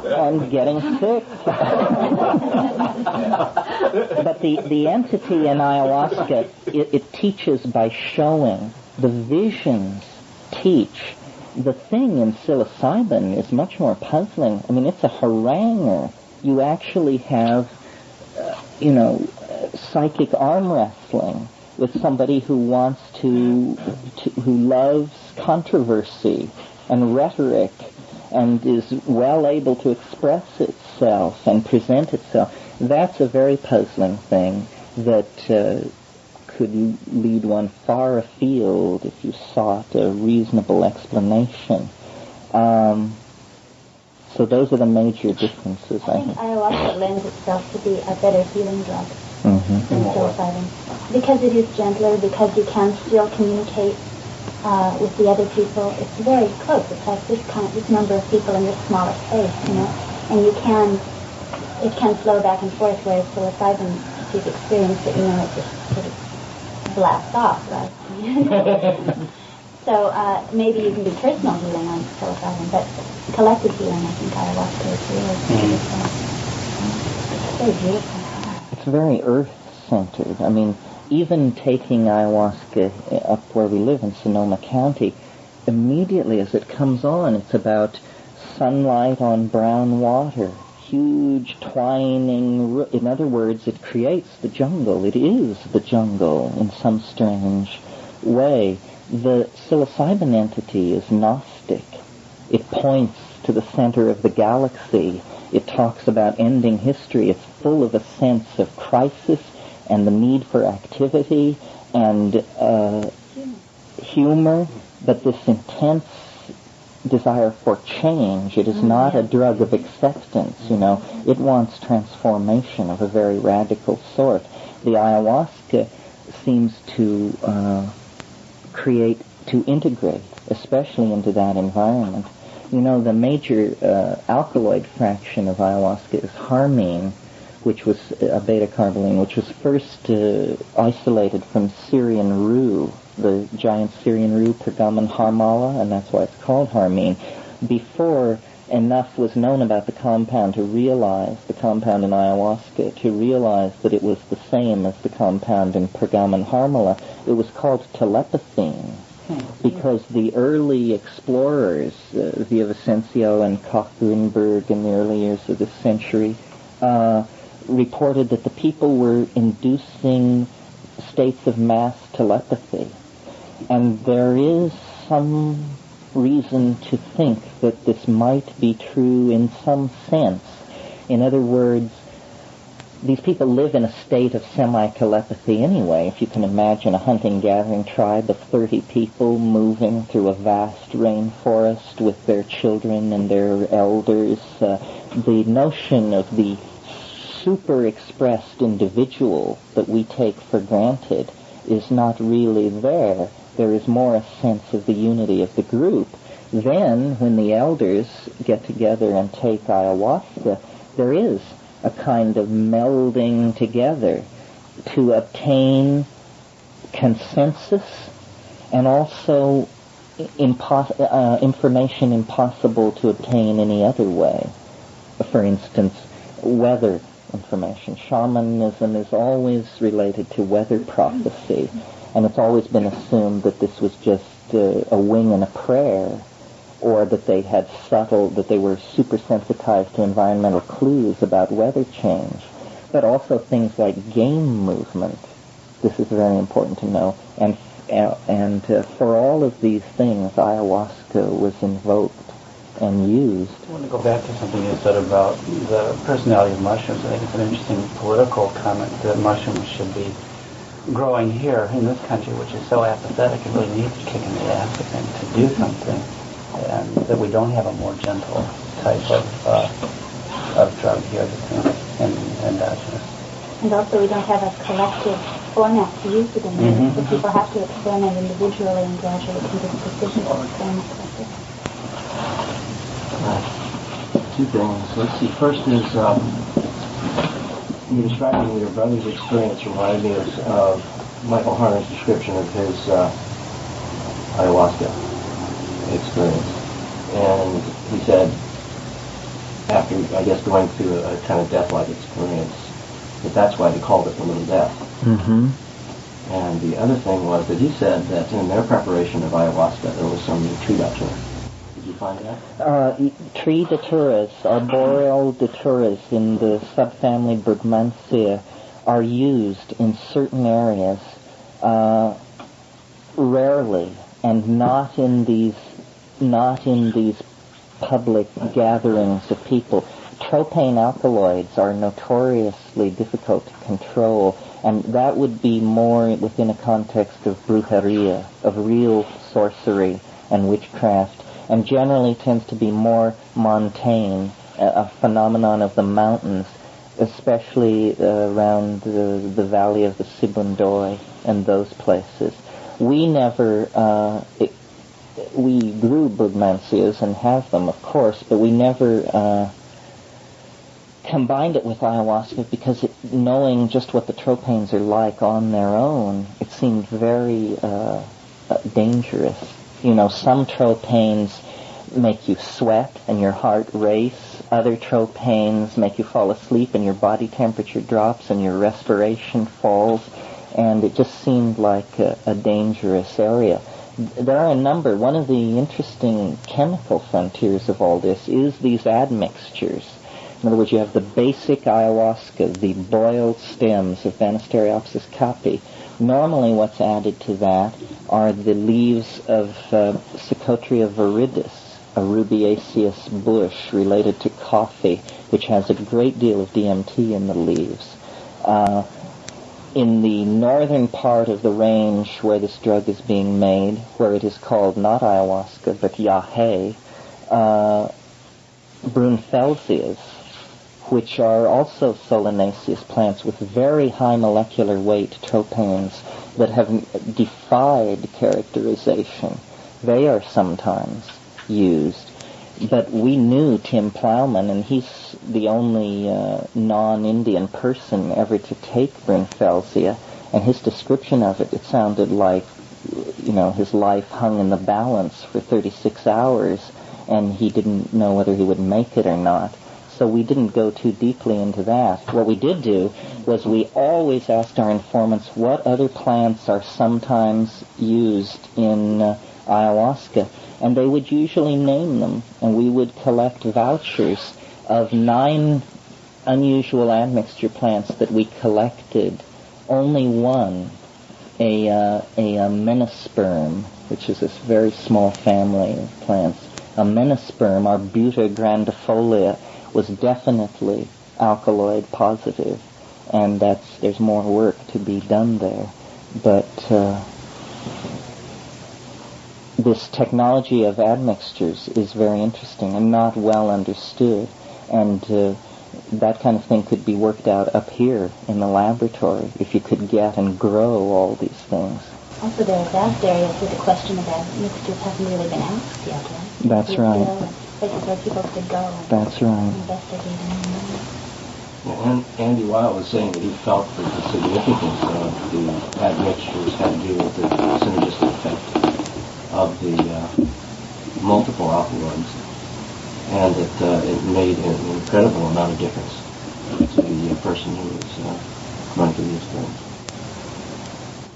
and getting sick. But the entity in ayahuasca, it teaches by showing. The visions teach. The thing in psilocybin is much more puzzling. It's a haranguer. You actually have, psychic arm wrestling with somebody who wants who loves controversy and rhetoric and is well able to express itself and present itself. That's a very puzzling thing that could lead one far afield if you sought a reasonable explanation. So those are the major differences, I think. Ayahuasca lends itself to be a better healing drug than psilocybin. Because it is gentler, because you can still communicate with the other people. It's very close. It's like this number of people in this smaller space, and it can flow back and forth, whereas psilocybin, if you've experienced it, it just sort of blasts off, right? So maybe you can do personal healing on psilocybin, but collective healing, I think ayahuasca is really, it's very beautiful. It's very earth-centered. Even taking ayahuasca up where we live in Sonoma County, immediately as it comes on, it's about sunlight on brown water, huge twining, in other words, it creates the jungle. It is the jungle in some strange way. The psilocybin entity is Gnostic. It points to the center of the galaxy. It talks about ending history. It's full of a sense of crisis and the need for activity and humor, but this intense desire for change. It is not a drug of acceptance, It wants transformation of a very radical sort. The ayahuasca seems to integrate, especially into that environment. The major alkaloid fraction of ayahuasca is harmine, which was a beta-carboline, which was first isolated from Syrian rue, the giant Syrian rue, Pergamon harmala, and that's why it's called harmine. Before enough was known about the compound in ayahuasca, to realize that it was the same as the compound in Pergamon harmala, it was called telepathine, because the early explorers, Villavicencio and Koch-Grünberg in the early years of this century, reported that the people were inducing states of mass telepathy. And there is some reason to think that this might be true in some sense. In other words, these people live in a state of semi-telepathy anyway. If you can imagine a hunting-gathering tribe of 30 people moving through a vast rainforest with their children and their elders, the notion of the super-expressed individual that we take for granted is not really there. There is more a sense of the unity of the group. Then, when the elders get together and take ayahuasca, there is a kind of melding together to obtain consensus and also information impossible to obtain any other way. For instance, weather information. Shamanism is always related to weather prophecy, and it's always been assumed that this was just a wing and a prayer, or that they were super sensitized to environmental clues about weather change. But also things like game movement. This is very important to know. And for all of these things, ayahuasca was invoked and used. I want to go back to something you said about the personality of mushrooms. I think it's an interesting political comment that mushrooms should be growing here in this country, which is so apathetic and really needs a kick in the ass, I think, to do something, and that we don't have a more gentle type of drug here that's endogenous. And also we don't have a collective format to use it in. So people have to experiment individually and gradually come to the decision to experiment collectively. Two things. Let's see. First is you describing your brother's experience reminded me of Michael Harner's description of his ayahuasca experience. And he said, after, I guess, going through a kind of death-like experience, that's why they called it the Little Death. Mm-hmm. And the other thing was that he said that in their preparation of ayahuasca, there was some tree datura. Did you find that? Tree daturas, arboreal daturas in the subfamily Bergmansia are used in certain areas, rarely, and not in these public gatherings of people. Tropane alkaloids are notoriously difficult to control, and that would be more within a context of brujeria, of real sorcery and witchcraft, and generally tends to be more montane, a phenomenon of the mountains, especially around the valley of the Sibundoy and those places. We grew Bergmansias and have them, of course, but we never combined it with ayahuasca because knowing just what the tropanes are like on their own, it seemed very dangerous. You know, some tropanes make you sweat and your heart race. Other tropanes make you fall asleep and your body temperature drops and your respiration falls. And it just seemed like a dangerous area. There are a number. One of the interesting chemical frontiers of all this is these admixtures. In other words, you have the basic ayahuasca, the boiled stems of Banisteriopsis caapi. Normally what's added to that are the leaves of Psychotria viridis, a rubiaceous bush related to coffee, which has a great deal of DMT in the leaves. In the northern part of the range where this drug is being made, where it is called not ayahuasca but yahe, brunfelsias, which are also solanaceous plants with very high molecular weight terpenes that have defied characterization. They are sometimes used. But we knew Tim Plowman, and he's the only non-Indian person ever to take brunfelsia, and his description of it, it sounded like, his life hung in the balance for 36 hours, and he didn't know whether he would make it or not. So we didn't go too deeply into that. What we did do was we always asked our informants what other plants are sometimes used in ayahuasca, and they would usually name them, and we would collect vouchers of 9 unusual admixture plants that we collected. Only one, a menisperm, which is this very small family of plants, a menisperm, Arbuta grandifolia, was definitely alkaloid positive, and there's more work to be done there. But this technology of admixtures is very interesting and not well understood, and that kind of thing could be worked out up here in the laboratory if you could get and grow all these things. Also, there are vast areas where the question of admixtures hasn't really been asked yet, right? That's right. Places where people could go and That's right. investigate and And Andy Weil was saying that he felt that the significance of the admixtures had to do with the synergistic effect of the multiple alkaloids, and that it made an incredible amount of difference to the person who was going through the experience.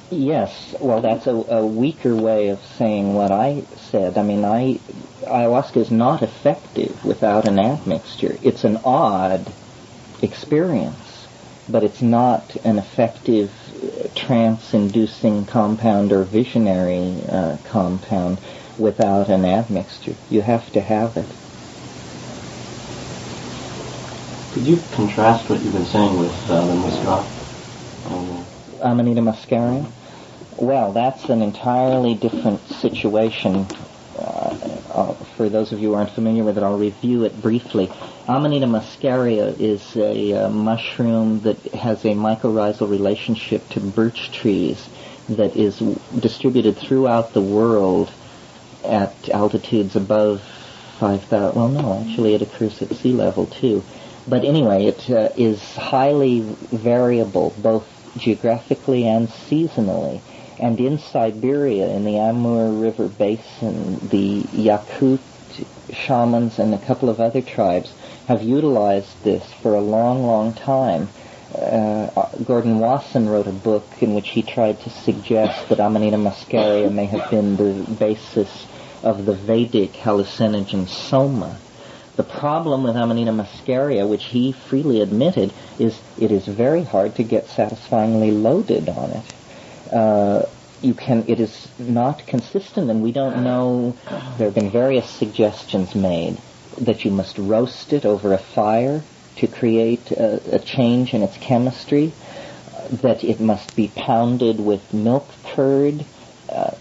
Yes, well, that's a weaker way of saying what I said. I mean, ayahuasca is not effective without an admixture. It's an odd experience, but it's not an effective trance-inducing compound or visionary compound without an admixture. You have to have it. Could you contrast what you've been saying with the muscat? Amanita muscaria? Well, that's an entirely different situation. For those of you who aren't familiar with it, I'll review it briefly. Amanita muscaria is a mushroom that has a mycorrhizal relationship to birch trees that is distributed throughout the world at altitudes above 5,000. Well, no, actually it occurs at sea level too. But anyway, it is highly variable, both geographically and seasonally. And in Siberia, in the Amur River Basin, the Yakut shamans and a couple of other tribes have utilized this for a long, long time. Gordon Wasson wrote a book in which he tried to suggest that Amanita muscaria may have been the basis of the Vedic hallucinogen soma. The problem with Amanita muscaria, which he freely admitted, is it is very hard to get satisfyingly loaded on it. It is not consistent, and we don't know. There have been various suggestions made that you must roast it over a fire to create a change in its chemistry, that it must be pounded with milk curd.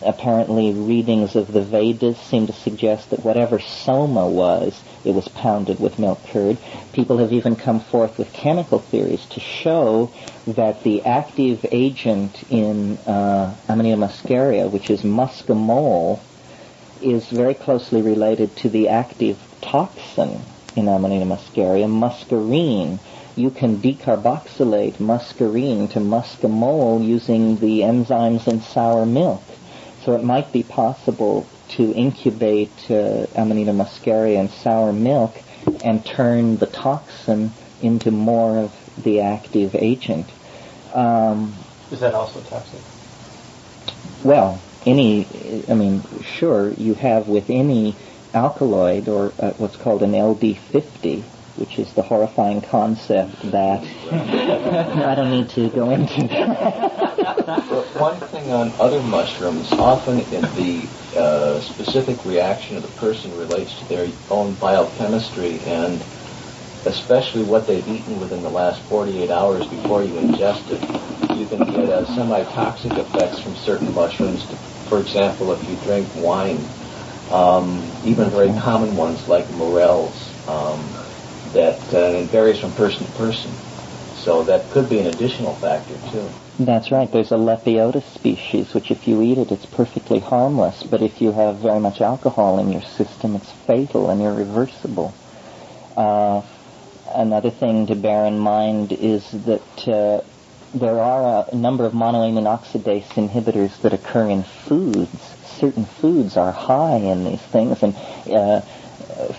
Apparently readings of the Vedas seem to suggest that whatever soma was, it was pounded with milk curd. People have even come forth with chemical theories to show that the active agent in Amanita muscaria, which is muscimol, is very closely related to the active toxin in Amanita muscaria, muscarine. You can decarboxylate muscarine to muscimol using the enzymes in sour milk. So it might be possible to incubate Amanita muscaria in sour milk and turn the toxin into more of the active agent. Is that also toxic? Well, sure, you have with any alkaloid or what's called an LD50, which is the horrifying concept that I don't need to go into. Well, one thing on other mushrooms, often the specific reaction of the person relates to their own biochemistry, and especially what they've eaten within the last 48 hours before you ingest it. You can get semi-toxic effects from certain mushrooms. For example, if you drink wine, even very common ones like morels, that it varies from person to person. So that could be an additional factor, too. That's right. There's a Lepiotis species, which if you eat it, it's perfectly harmless. But if you have very much alcohol in your system, it's fatal and irreversible. Another thing to bear in mind is that there are a number of monoamine oxidase inhibitors that occur in foods. Certain foods are high in these things, and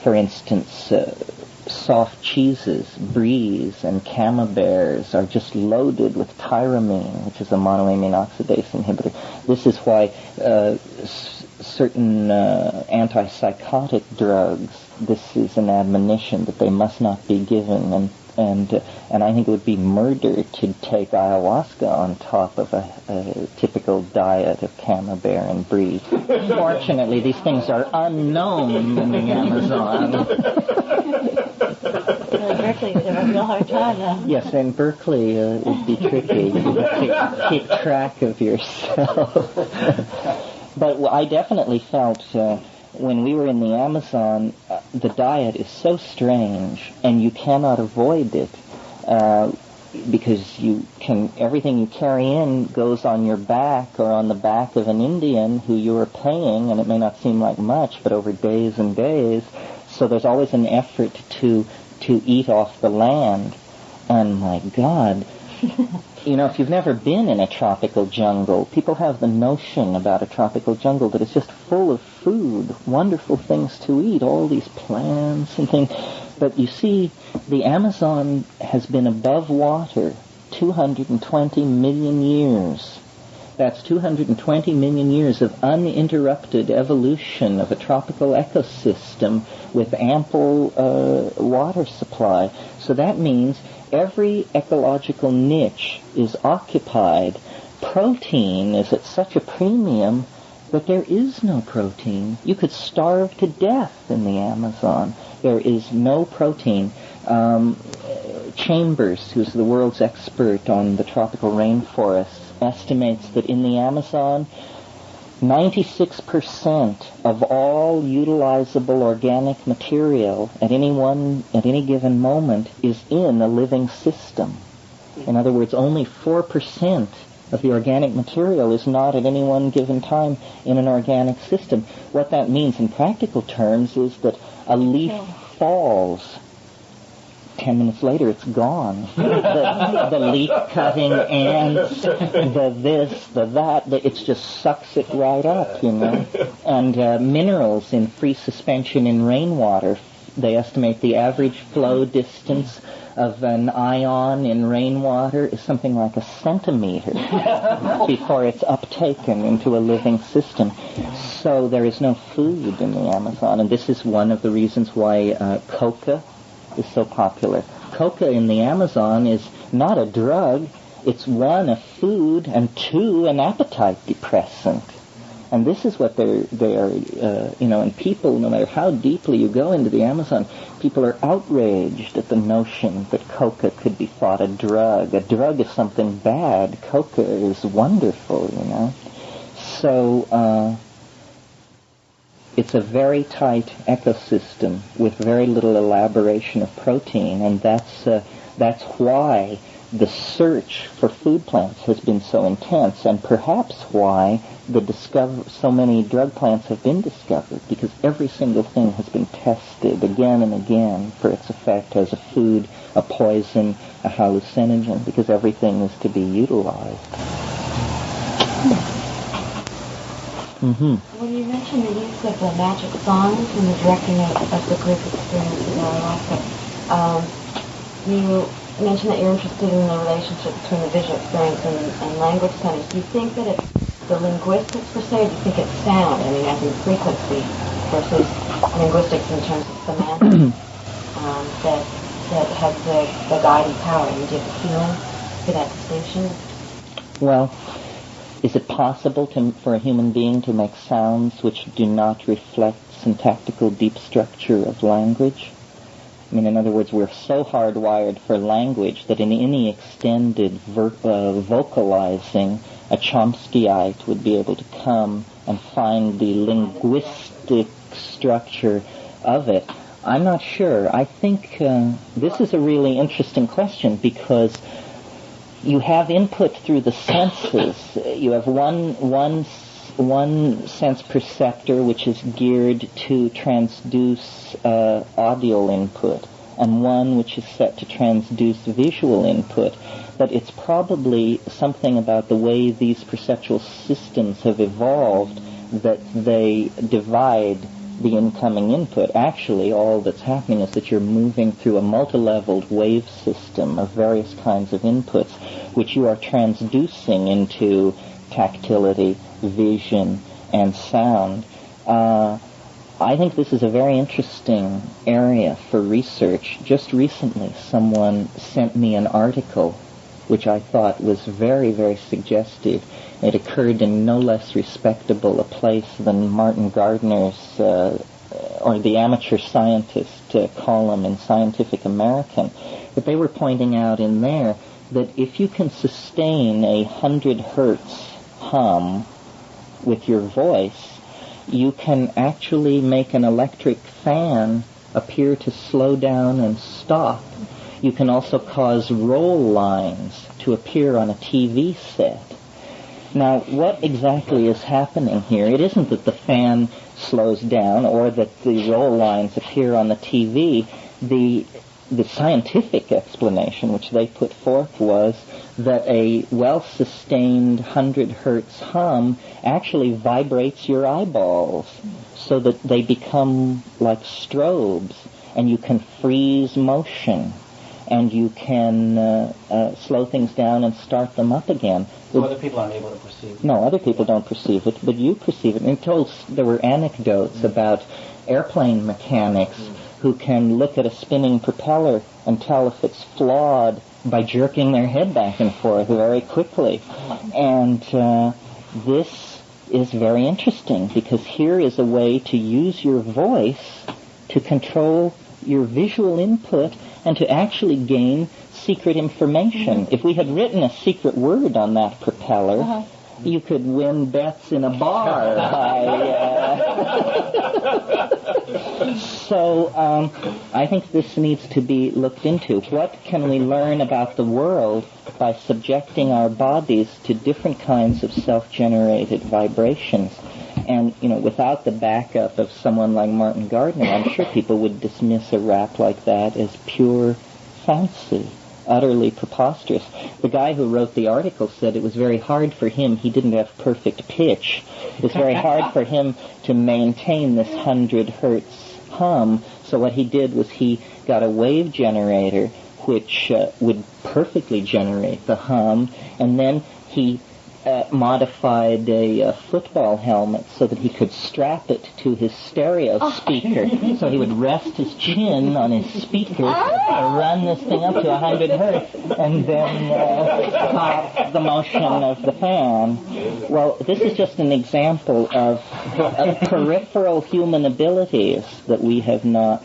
for instance, soft cheeses, bries, and camemberts are just loaded with tyramine, which is a monoamine oxidase inhibitor. This is why certain antipsychotic drugs, this is an admonition that they must not be given, and I think it would be murder to take ayahuasca on top of a typical diet of camembert and brie. Fortunately, these things are unknown in the Amazon. Berkeley would have a real hard time, though. Yes, in Berkeley it would be tricky to keep track of yourself. But I definitely felt when we were in the Amazon, the diet is so strange, and you cannot avoid it because everything you carry in goes on your back or on the back of an Indian who you are paying, and it may not seem like much, but over days and days. So there's always an effort to eat off the land. And my God, if you've never been in a tropical jungle, people have the notion about a tropical jungle that it's just full of food, wonderful things to eat, all these plants and things. But you see, the Amazon has been above water 220 million years. That's 220 million years of uninterrupted evolution of a tropical ecosystem with ample water supply. So that means every ecological niche is occupied. Protein is at such a premium that there is no protein. You could starve to death in the Amazon. There is no protein. Chambers, who's the world's expert on the tropical rainforests, estimates that in the Amazon, 96% of all utilizable organic material at any given moment is in a living system. In other words, only 4% of the organic material is not at any one given time in an organic system. What that means in practical terms is that a leaf falls. 10 minutes later, it's gone. The leaf-cutting ants, the this, the that, it just sucks it right up, And minerals in free suspension in rainwater, they estimate the average flow distance of an ion in rainwater is something like a centimeter before it's uptaken into a living system. So there is no food in the Amazon, and this is one of the reasons why coca is so popular. Coca in the Amazon is not a drug. It's one, a food, and two, an appetite depressant. And this is what they are, and people, no matter how deeply you go into the Amazon, people are outraged at the notion that coca could be thought a drug. A drug is something bad. Coca is wonderful, So, it's a very tight ecosystem with very little elaboration of protein, and that's why the search for food plants has been so intense, and perhaps why so many drug plants have been discovered, because every single thing has been tested again and again for its effect as a food, a poison, a hallucinogen, because everything is to be utilized. Mm-hmm. When you mentioned the use of the magic songs and the directing of the group experience with ayahuasca, you mentioned that you're interested in the relationship between the visual experience and language studies. Do you think that it's the linguistics per se, or do you think it's sound? I mean, I think frequency versus linguistics in terms of semantics, that that has the guiding power? Would you have a feeling for that distinction? Well, is it possible for a human being to make sounds which do not reflect syntactical deep structure of language? I mean, in other words, we're so hardwired for language that in any extended vocalizing, a Chomskyite would be able to come and find the linguistic structure of it. I'm not sure. I think this is a really interesting question because you have input through the senses. You have one sense perceptor which is geared to transduce audio input, and one which is set to transduce visual input. But it's probably something about the way these perceptual systems have evolved that they divide the incoming input. Actually, all that's happening is that you're moving through a multi-leveled wave system of various kinds of inputs, which you are transducing into tactility, vision, and sound. I think this is a very interesting area for research. Just recently, someone sent me an article which I thought was very, very suggestive. It occurred in no less respectable a place than Martin Gardner's, or the amateur scientist column in Scientific American. But they were pointing out in there that if you can sustain 100 hertz hum with your voice, you can actually make an electric fan appear to slow down and stop. You can also cause roll lines to appear on a TV set. Now, what exactly is happening here? It isn't that the fan slows down or that the roll lines appear on the TV. The scientific explanation which they put forth was that a well-sustained 100 hertz hum actually vibrates your eyeballs so that they become like strobes, and you can freeze motion, and you can slow things down and start them up again. So other people aren't able to perceive it? No, other people don't perceive it, but you perceive it. And there were anecdotes about airplane mechanics who can look at a spinning propeller and tell if it's flawed by jerking their head back and forth very quickly. And this is very interesting because here is a way to use your voice to control your visual input and to actually gain secret information. If we had written a secret word on that propeller, you could win bets in a bar So I think this needs to be looked into. What can we learn about the world by subjecting our bodies to different kinds of self-generated vibrations? And, without the backup of someone like Martin Gardner, I'm sure people would dismiss a rap like that as pure fancy, utterly preposterous. The guy who wrote the article said it was very hard for him. He didn't have perfect pitch. It was very hard for him to maintain this 100 hertz hum. So what he did was he got a wave generator which would perfectly generate the hum, and then he modified a football helmet so that he could strap it to his stereo speaker. So he would rest his chin on his speaker, run this thing up to 100 hertz, and then stop the motion of the fan. Well, this is just an example of peripheral human abilities that we have not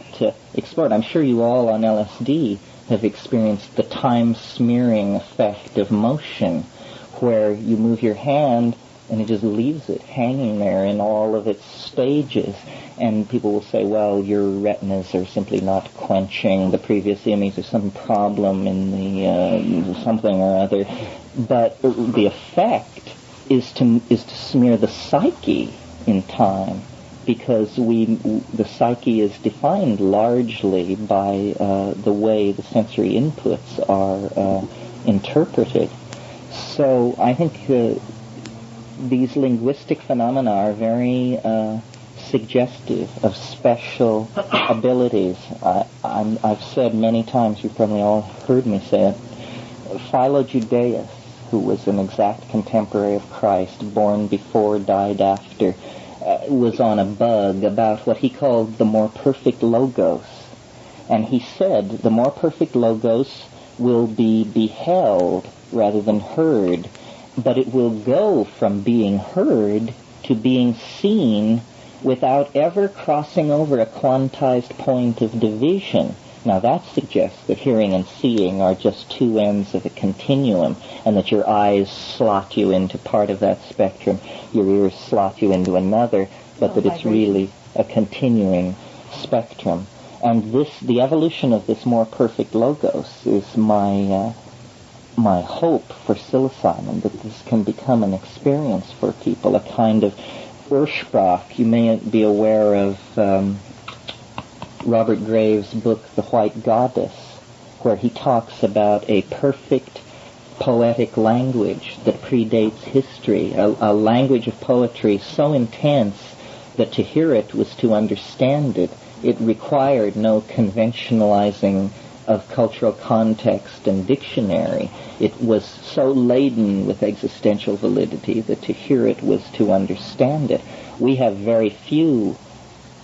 explored. I'm sure you all on LSD have experienced the time smearing effect of motion, where you move your hand and it just leaves it hanging there in all of its stages. And people will say, well, your retinas are simply not quenching the previous image. There's some problem in the something or other. But the effect is to smear the psyche in time, because the psyche is defined largely by the way the sensory inputs are interpreted. So I think these linguistic phenomena are very suggestive of special abilities. I've said many times, you've probably all heard me say it, Philo Judaeus, who was an exact contemporary of Christ, born before, died after, was on a bug about what he called the more perfect logos. And he said the more perfect logos will be beheld rather than heard, but it will go from being heard to being seen without ever crossing over a quantized point of division. Now that suggests that hearing and seeing are just two ends of a continuum, and that your eyes slot you into part of that spectrum, your ears slot you into another, but that it's really a continuing spectrum. And the evolution of this more perfect logos is my hope for psilocybin, that this can become an experience for people, a kind of Ursprach. You may be aware of Robert Graves' book, The White Goddess, where he talks about a perfect poetic language that predates history, a language of poetry so intense that to hear it was to understand it. It required no conventionalizing of cultural context and dictionary. It was so laden with existential validity that to hear it was to understand it. We have very few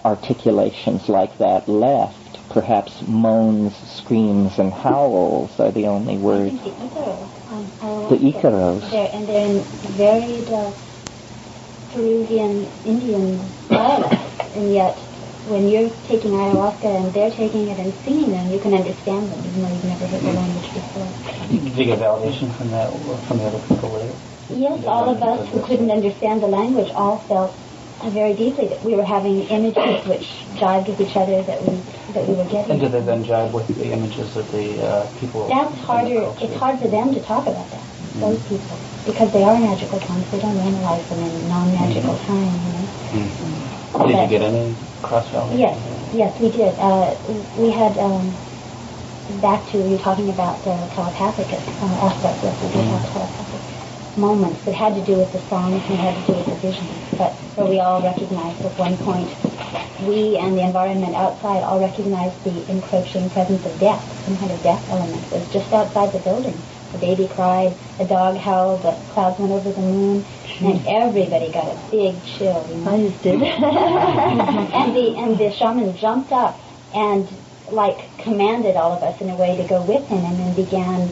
articulations like that left. Perhaps moans, screams, and howls are the only words. The Icaros. And they're in varied Peruvian Indian dialects, and yet when you're taking ayahuasca and they're taking it and singing them, you can understand them, even though you've never heard the language before. Did you get validation from that, from the other people later? Yes, all of us who couldn't understand the language all felt very deeply that we were having images which jived with each other that we were getting. And did they then jive with the images of the people? That's harder. It's hard for them to talk about that, those people, because they are magical times. They don't analyze them in non-magical time, you know. Mm-hmm. Did you get any cross-validation? Yes, we did. We had, back to you talking about the telepathic aspect, yes, we did have telepathic moments that had to do with the songs and had to do with the visions, but where we all recognized at one point, we and the environment outside all recognized the encroaching presence of death, some kind of death element. It was just outside the building. The baby cried, a dog howled, the clouds went over the moon, and everybody got a big chill. You know? I just did. and the shaman jumped up and commanded all of us in a way to go with him, and then began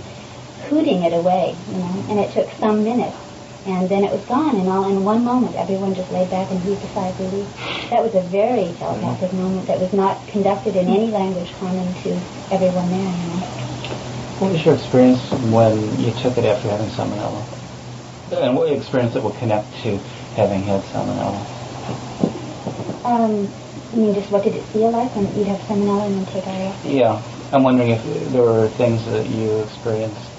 hooting it away, you know. And it took some minutes, and then it was gone. And all in one moment, everyone just laid back and heaved a sigh of relief. That was a very telepathic moment that was not conducted in any language common to everyone there, you know. What was your experience when you took it after having salmonella? And what experience that will connect to having had salmonella? I mean, just what did it feel like when you'd have salmonella and then take ayahuasca? Yeah. I'm wondering if there were things that you experienced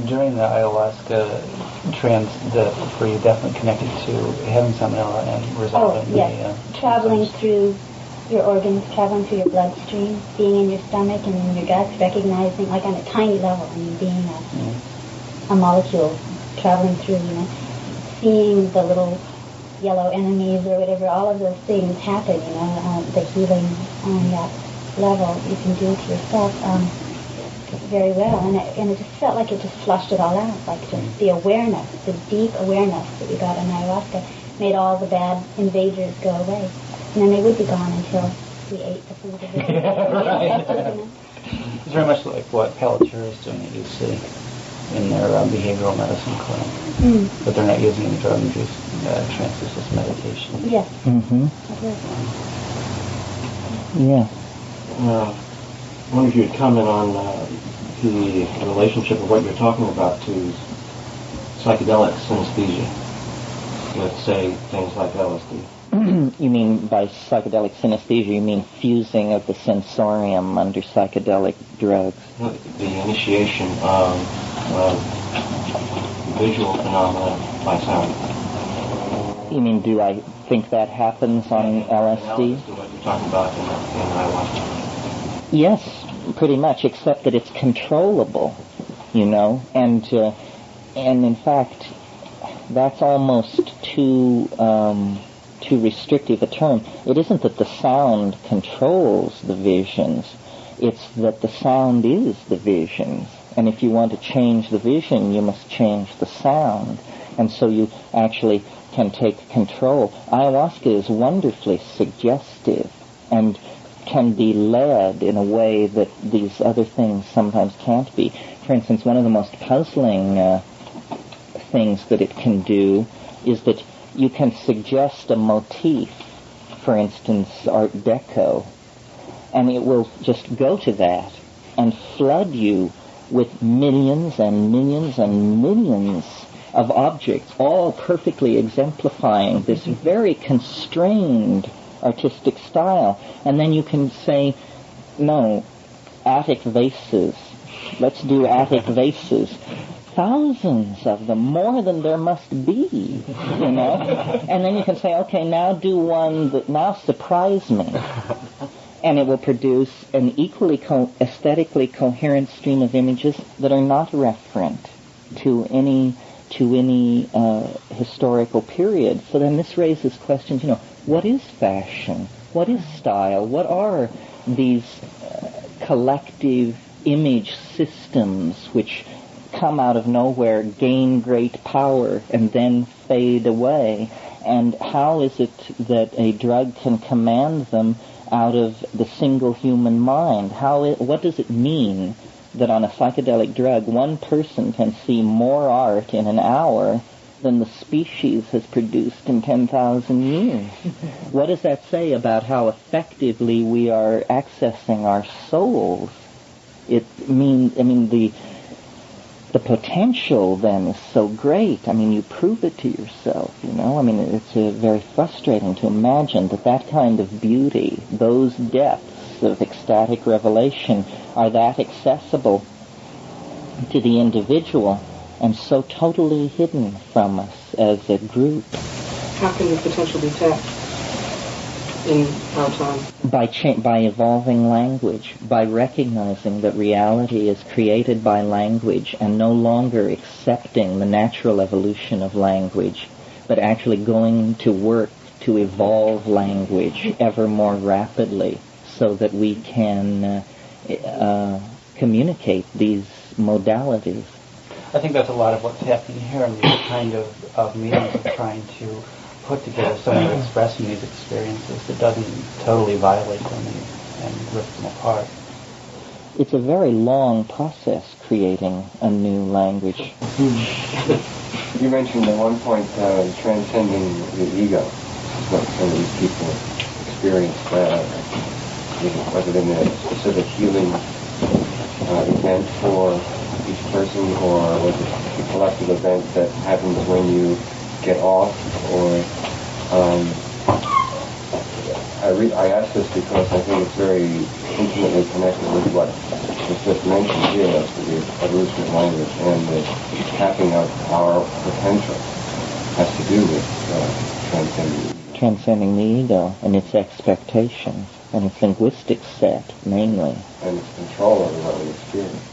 during the ayahuasca trance that were you definitely connected to having salmonella and resolving traveling through your organs, traveling through your bloodstream, being in your stomach and in your guts, recognizing, like on a tiny level, I mean, being a molecule traveling through, you know, seeing the little yellow enemies or whatever, all of those things happen, you know, the healing on that level you can do to yourself very well, and it just felt like it just flushed it all out, like just the awareness, the deep awareness that we got in ayahuasca made all the bad invaders go away. And then they would be gone until we ate the food. Right. It's very much like what Palantir is doing at UC in their behavioral medicine clinic. But they're not using any drug-induced trance, it's just meditation. Yes. Mm-hmm. Yeah. I wonder if you'd comment on the relationship of what you're talking about to psychedelic synesthesia with, say, things like LSD. You mean by psychedelic synesthesia, you mean fusing of the sensorium under psychedelic drugs? The initiation of visual phenomena by sound. You mean, do I think that happens on LSD? What you're talking about in ayahuasca. Yes, pretty much, except that it's controllable, you know, and in fact, that's almost too restrictive a term. It isn't that the sound controls the visions, it's that the sound is the visions. And if you want to change the vision, you must change the sound. And so you actually can take control. Ayahuasca is wonderfully suggestive, and can be led in a way that these other things sometimes can't be. For instance, one of the most puzzling things that it can do is that you can suggest a motif, for instance, Art Deco, and it will just go to that and flood you with millions and millions and millions of objects, all perfectly exemplifying this very constrained artistic style. And then you can say, no, attic vases. Let's do attic vases. Thousands of them, more than there must be, you know. And then you can say, okay, now do one that now surprise me. And it will produce an equally aesthetically coherent stream of images that are not referent to any historical period. So then this raises questions, what is fashion? What is style? What are these collective image systems which come out of nowhere, gain great power, and then fade away? And how is it that a drug can command them out of the single human mind? What does it mean that on a psychedelic drug, one person can see more art in an hour than the species has produced in 10,000 years? What does that say about how effectively we are accessing our souls? The potential then is so great. You prove it to yourself, It's very frustrating to imagine that kind of beauty, those depths of ecstatic revelation are that accessible to the individual and so totally hidden from us as a group. How can the potential be tapped in our time? By evolving language, by recognizing that reality is created by language and no longer accepting the natural evolution of language, but actually going to work to evolve language ever more rapidly so that we can communicate these modalities. I think that's a lot of what's happening here in these kind of meetings of trying to put together someone expressing these experiences that doesn't totally violate them and rip them apart. It's a very long process creating a new language. You mentioned at one point transcending the ego, what some of these people experience, whether in a specific healing event for each person, or was it a collective event that happens when you get off, or I ask this because I think it's very intimately connected with what was just mentioned here, as to the evolution of language, and the tapping of our potential has to do with transcending the ego and its expectations and its linguistic set, mainly. And its control over what we experience.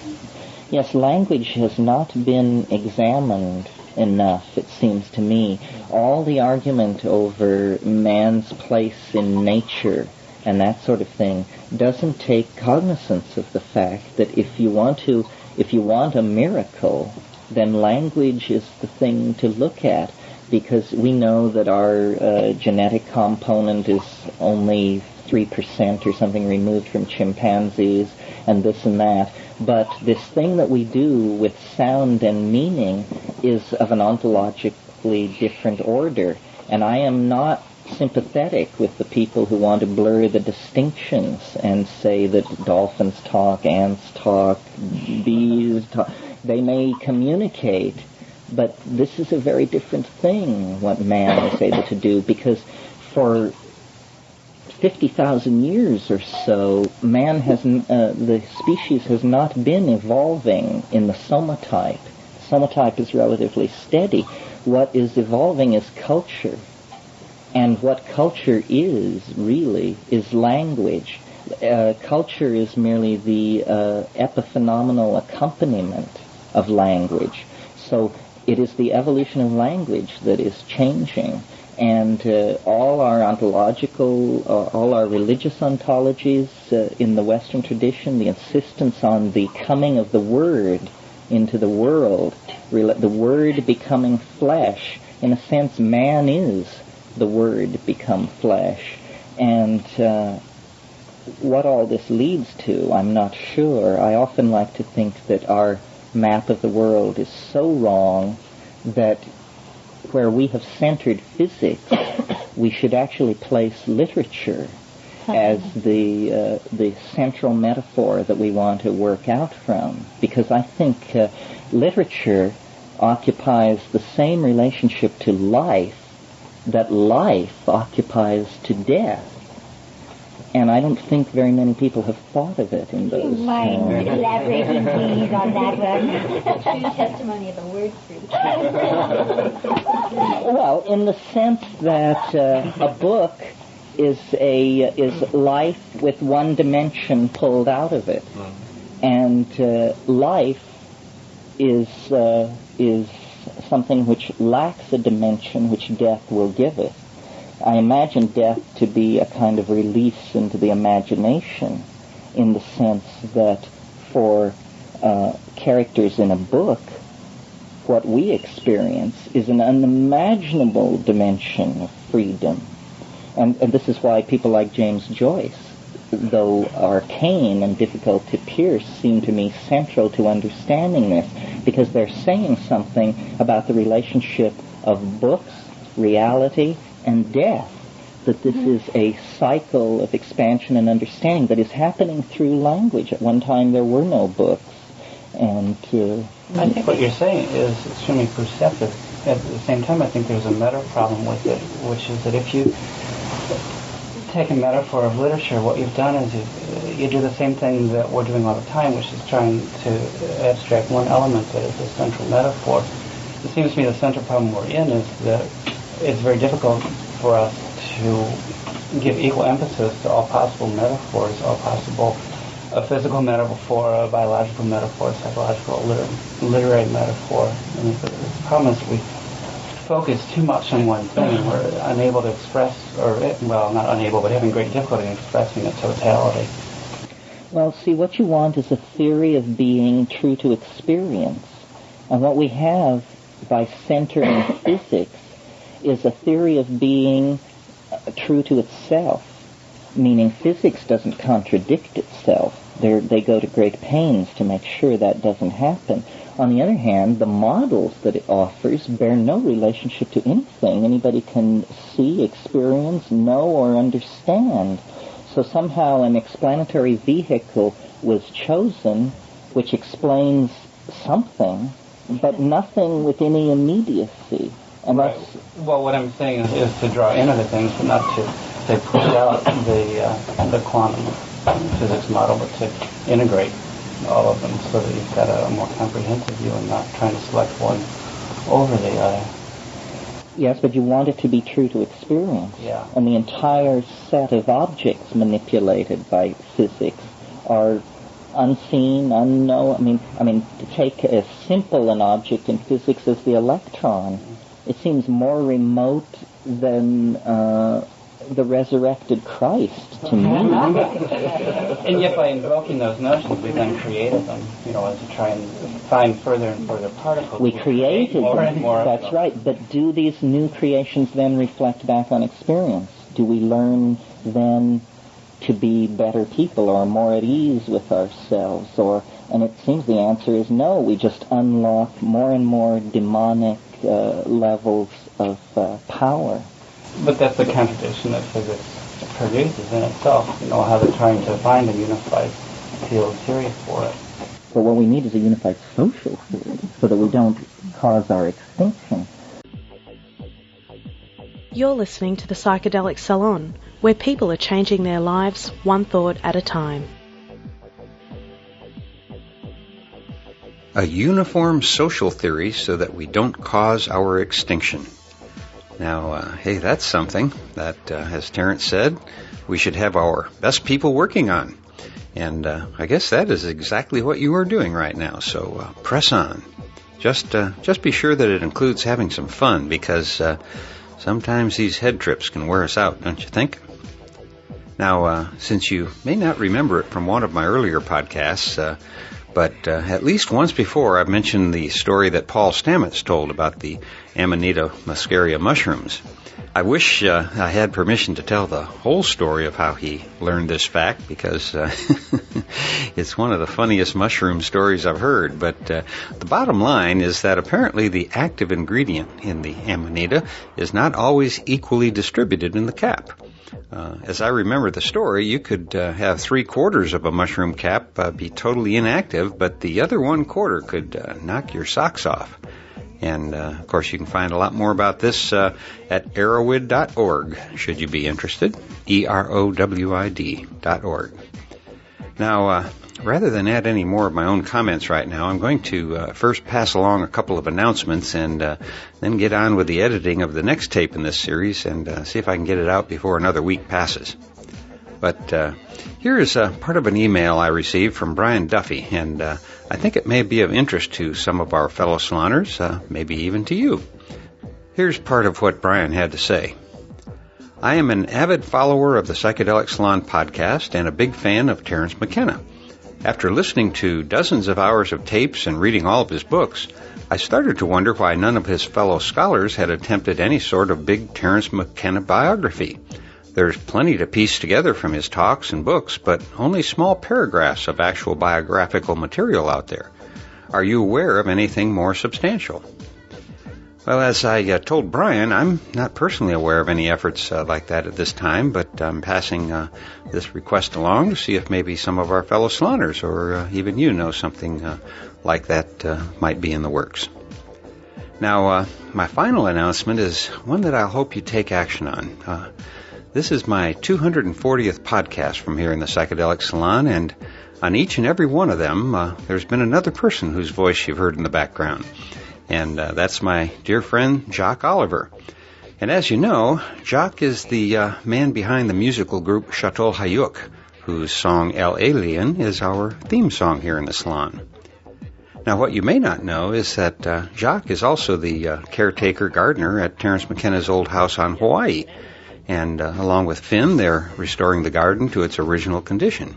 Yes, language has not been examined enough, it seems to me. All the argument over man's place in nature and that sort of thing doesn't take cognizance of the fact that if you want a miracle, then language is the thing to look at, because we know that our genetic component is only 3% or something removed from chimpanzees and this and that. But this thing that we do with sound and meaning is of an ontologically different order. And I am not sympathetic with the people who want to blur the distinctions and say that dolphins talk, ants talk, bees talk. They may communicate, but this is a very different thing, what man is able to do, because for 50,000 years or so, the species has not been evolving in the somatype. The somatype is relatively steady. What is evolving is culture. And what culture is, really, is language. Culture is merely the epiphenomenal accompaniment of language. So it is the evolution of language that is changing. And all our ontological, all our religious ontologies in the Western tradition, the insistence on the coming of the Word into the world, the Word becoming flesh. In a sense, man is the Word become flesh. And what all this leads to, I'm not sure. I often like to think that our map of the world is so wrong that where we have centered physics, we should actually place literature as the central metaphor that we want to work out from. Because I think literature occupies the same relationship to life that life occupies to death. And I don't think very many people have thought of it in those terms. Mind elaborating, please, on that one? True testimony of the word fruit. Well, in the sense that a book is life with one dimension pulled out of it, and life is something which lacks a dimension which death will give it. I imagine death to be a kind of release into the imagination, in the sense that for characters in a book, what we experience is an unimaginable dimension of freedom. And this is why people like James Joyce, though arcane and difficult to pierce, seem to me central to understanding this, because they're saying something about the relationship of books, reality, and death, that this is a cycle of expansion and understanding that is happening through language. At one time there were no books, and I think what you're saying is extremely perceptive. At the same time, I think there's a meta problem with it, which is that if you take a metaphor of literature, what you've done is you do the same thing that we're doing all the time, which is trying to abstract one element that is a central metaphor. It seems to me the central problem we're in is that it's very difficult for us to give equal emphasis to all possible metaphors, all possible a physical metaphor, a biological metaphor, a psychological, literary metaphor. And the problem is we focus too much on one thing, and we're unable to express, not unable, but having great difficulty in expressing a totality. Well, see, what you want is a theory of being true to experience. And what we have by centering physics is a theory of being true to itself, meaning physics doesn't contradict itself. They go to great pains to make sure that doesn't happen. On the other hand, the models that it offers bear no relationship to anything anybody can see, experience, know, or understand. So somehow an explanatory vehicle was chosen which explains something, but nothing with any immediacy. And right. Well, what I'm saying is to draw in other things, but not to, say, push out the quantum physics model, but to integrate all of them so that you've got a more comprehensive view and not trying to select one over the other. Yes, but you want it to be true to experience. Yeah. And the entire set of objects manipulated by physics are unseen, unknown. I mean, to take as simple an object in physics as the electron, it seems more remote than the resurrected Christ to me. And yet by invoking those notions, we then created them, to try and find further and further particles. We created more them. and more. That's right. But do these new creations then reflect back on experience? Do we learn then to be better people or more at ease with ourselves? And it seems the answer is no. We just unlock more and more demonic levels of power. But that's the contradiction that physics produces in itself. How they're trying to find a unified field theory for it. But what we need is a unified social theory so that we don't cause our extinction. You're listening to the Psychedelic Salon, where people are changing their lives one thought at a time. A uniform social theory so that we don't cause our extinction. Now, hey, that's something that, as Terence said, we should have our best people working on. And I guess that is exactly what you are doing right now, so press on. Just be sure that it includes having some fun, because sometimes these head trips can wear us out, don't you think? Now, since you may not remember it from one of my earlier podcasts, but at least once before I've mentioned the story that Paul Stamets told about the Amanita muscaria mushrooms. I wish I had permission to tell the whole story of how he learned this fact, because it's one of the funniest mushroom stories I've heard. But the bottom line is that apparently the active ingredient in the amanita is not always equally distributed in the cap. As I remember the story, you could have 3/4 of a mushroom cap be totally inactive, but the other 1/4 could knock your socks off. And, of course, you can find a lot more about this at erowid.org, should you be interested, EROWID.org. Now, rather than add any more of my own comments right now, I'm going to first pass along a couple of announcements and then get on with the editing of the next tape in this series and see if I can get it out before another week passes. But here is part of an email I received from Brian Duffy, and I think it may be of interest to some of our fellow saloners, maybe even to you. Here's part of what Brian had to say. I am an avid follower of the Psychedelic Salon podcast and a big fan of Terence McKenna. After listening to dozens of hours of tapes and reading all of his books, I started to wonder why none of his fellow scholars had attempted any sort of big Terence McKenna biography. There's plenty to piece together from his talks and books, but only small paragraphs of actual biographical material out there. Are you aware of anything more substantial? Well, as I told Brian, I'm not personally aware of any efforts like that at this time, but I'm passing this request along to see if maybe some of our fellow saloners or even you know something like that might be in the works. Now, my final announcement is one that I hope you take action on. This is my 240th podcast from here in the Psychedelic Salon, and on each and every one of them, there's been another person whose voice you've heard in the background. And that's my dear friend, Jacques Oliver. And as you know, Jacques is the man behind the musical group Chateau Hayuk, whose song El Alien is our theme song here in the salon. Now, what you may not know is that Jacques is also the caretaker gardener at Terence McKenna's old house on Hawaii. And along with Finn, they're restoring the garden to its original condition.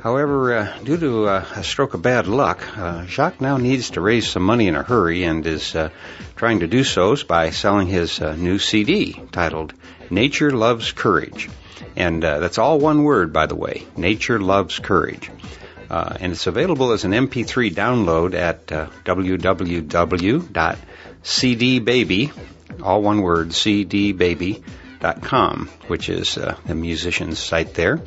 However, due to a stroke of bad luck, Jacques now needs to raise some money in a hurry and is trying to do so by selling his new CD titled Nature Loves Courage. And that's all one word, by the way, Nature Loves Courage. And it's available as an MP3 download at www.cdbaby, all one word, cdbaby.com, which is the musician's site there.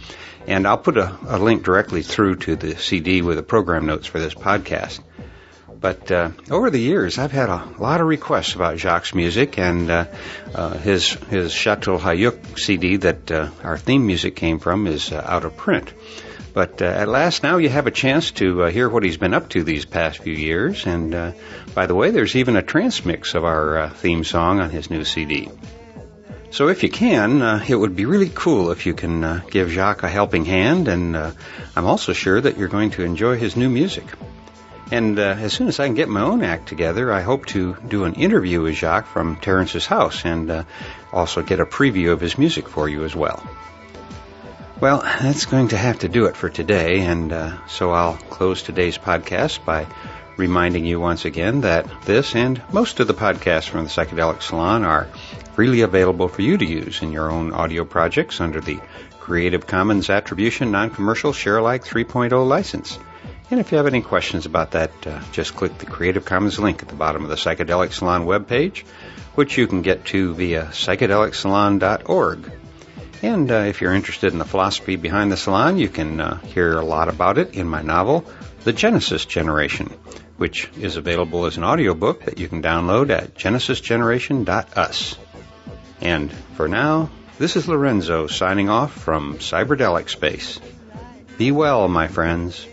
And I'll put a link directly through to the CD with the program notes for this podcast. But over the years, I've had a lot of requests about Jacques' music, and his Chateau Hayuk CD that our theme music came from is out of print. But at last, now you have a chance to hear what he's been up to these past few years. And by the way, there's even a transmix of our theme song on his new CD. So if you can, it would be really cool if you can give Jacques a helping hand, and I'm also sure that you're going to enjoy his new music. And as soon as I can get my own act together, I hope to do an interview with Jacques from Terence's house and also get a preview of his music for you as well. Well, that's going to have to do it for today, and so I'll close today's podcast by reminding you once again that this and most of the podcasts from the Psychedelic Salon are freely available for you to use in your own audio projects under the Creative Commons Attribution Non-Commercial Share-alike 3.0 license. And if you have any questions about that, just click the Creative Commons link at the bottom of the Psychedelic Salon webpage, which you can get to via psychedelicsalon.org. And if you're interested in the philosophy behind the salon, you can hear a lot about it in my novel, The Genesis Generation, which is available as an audiobook that you can download at genesisgeneration.us. And for now, this is Lorenzo signing off from Cyberdelic Space. Be well, my friends.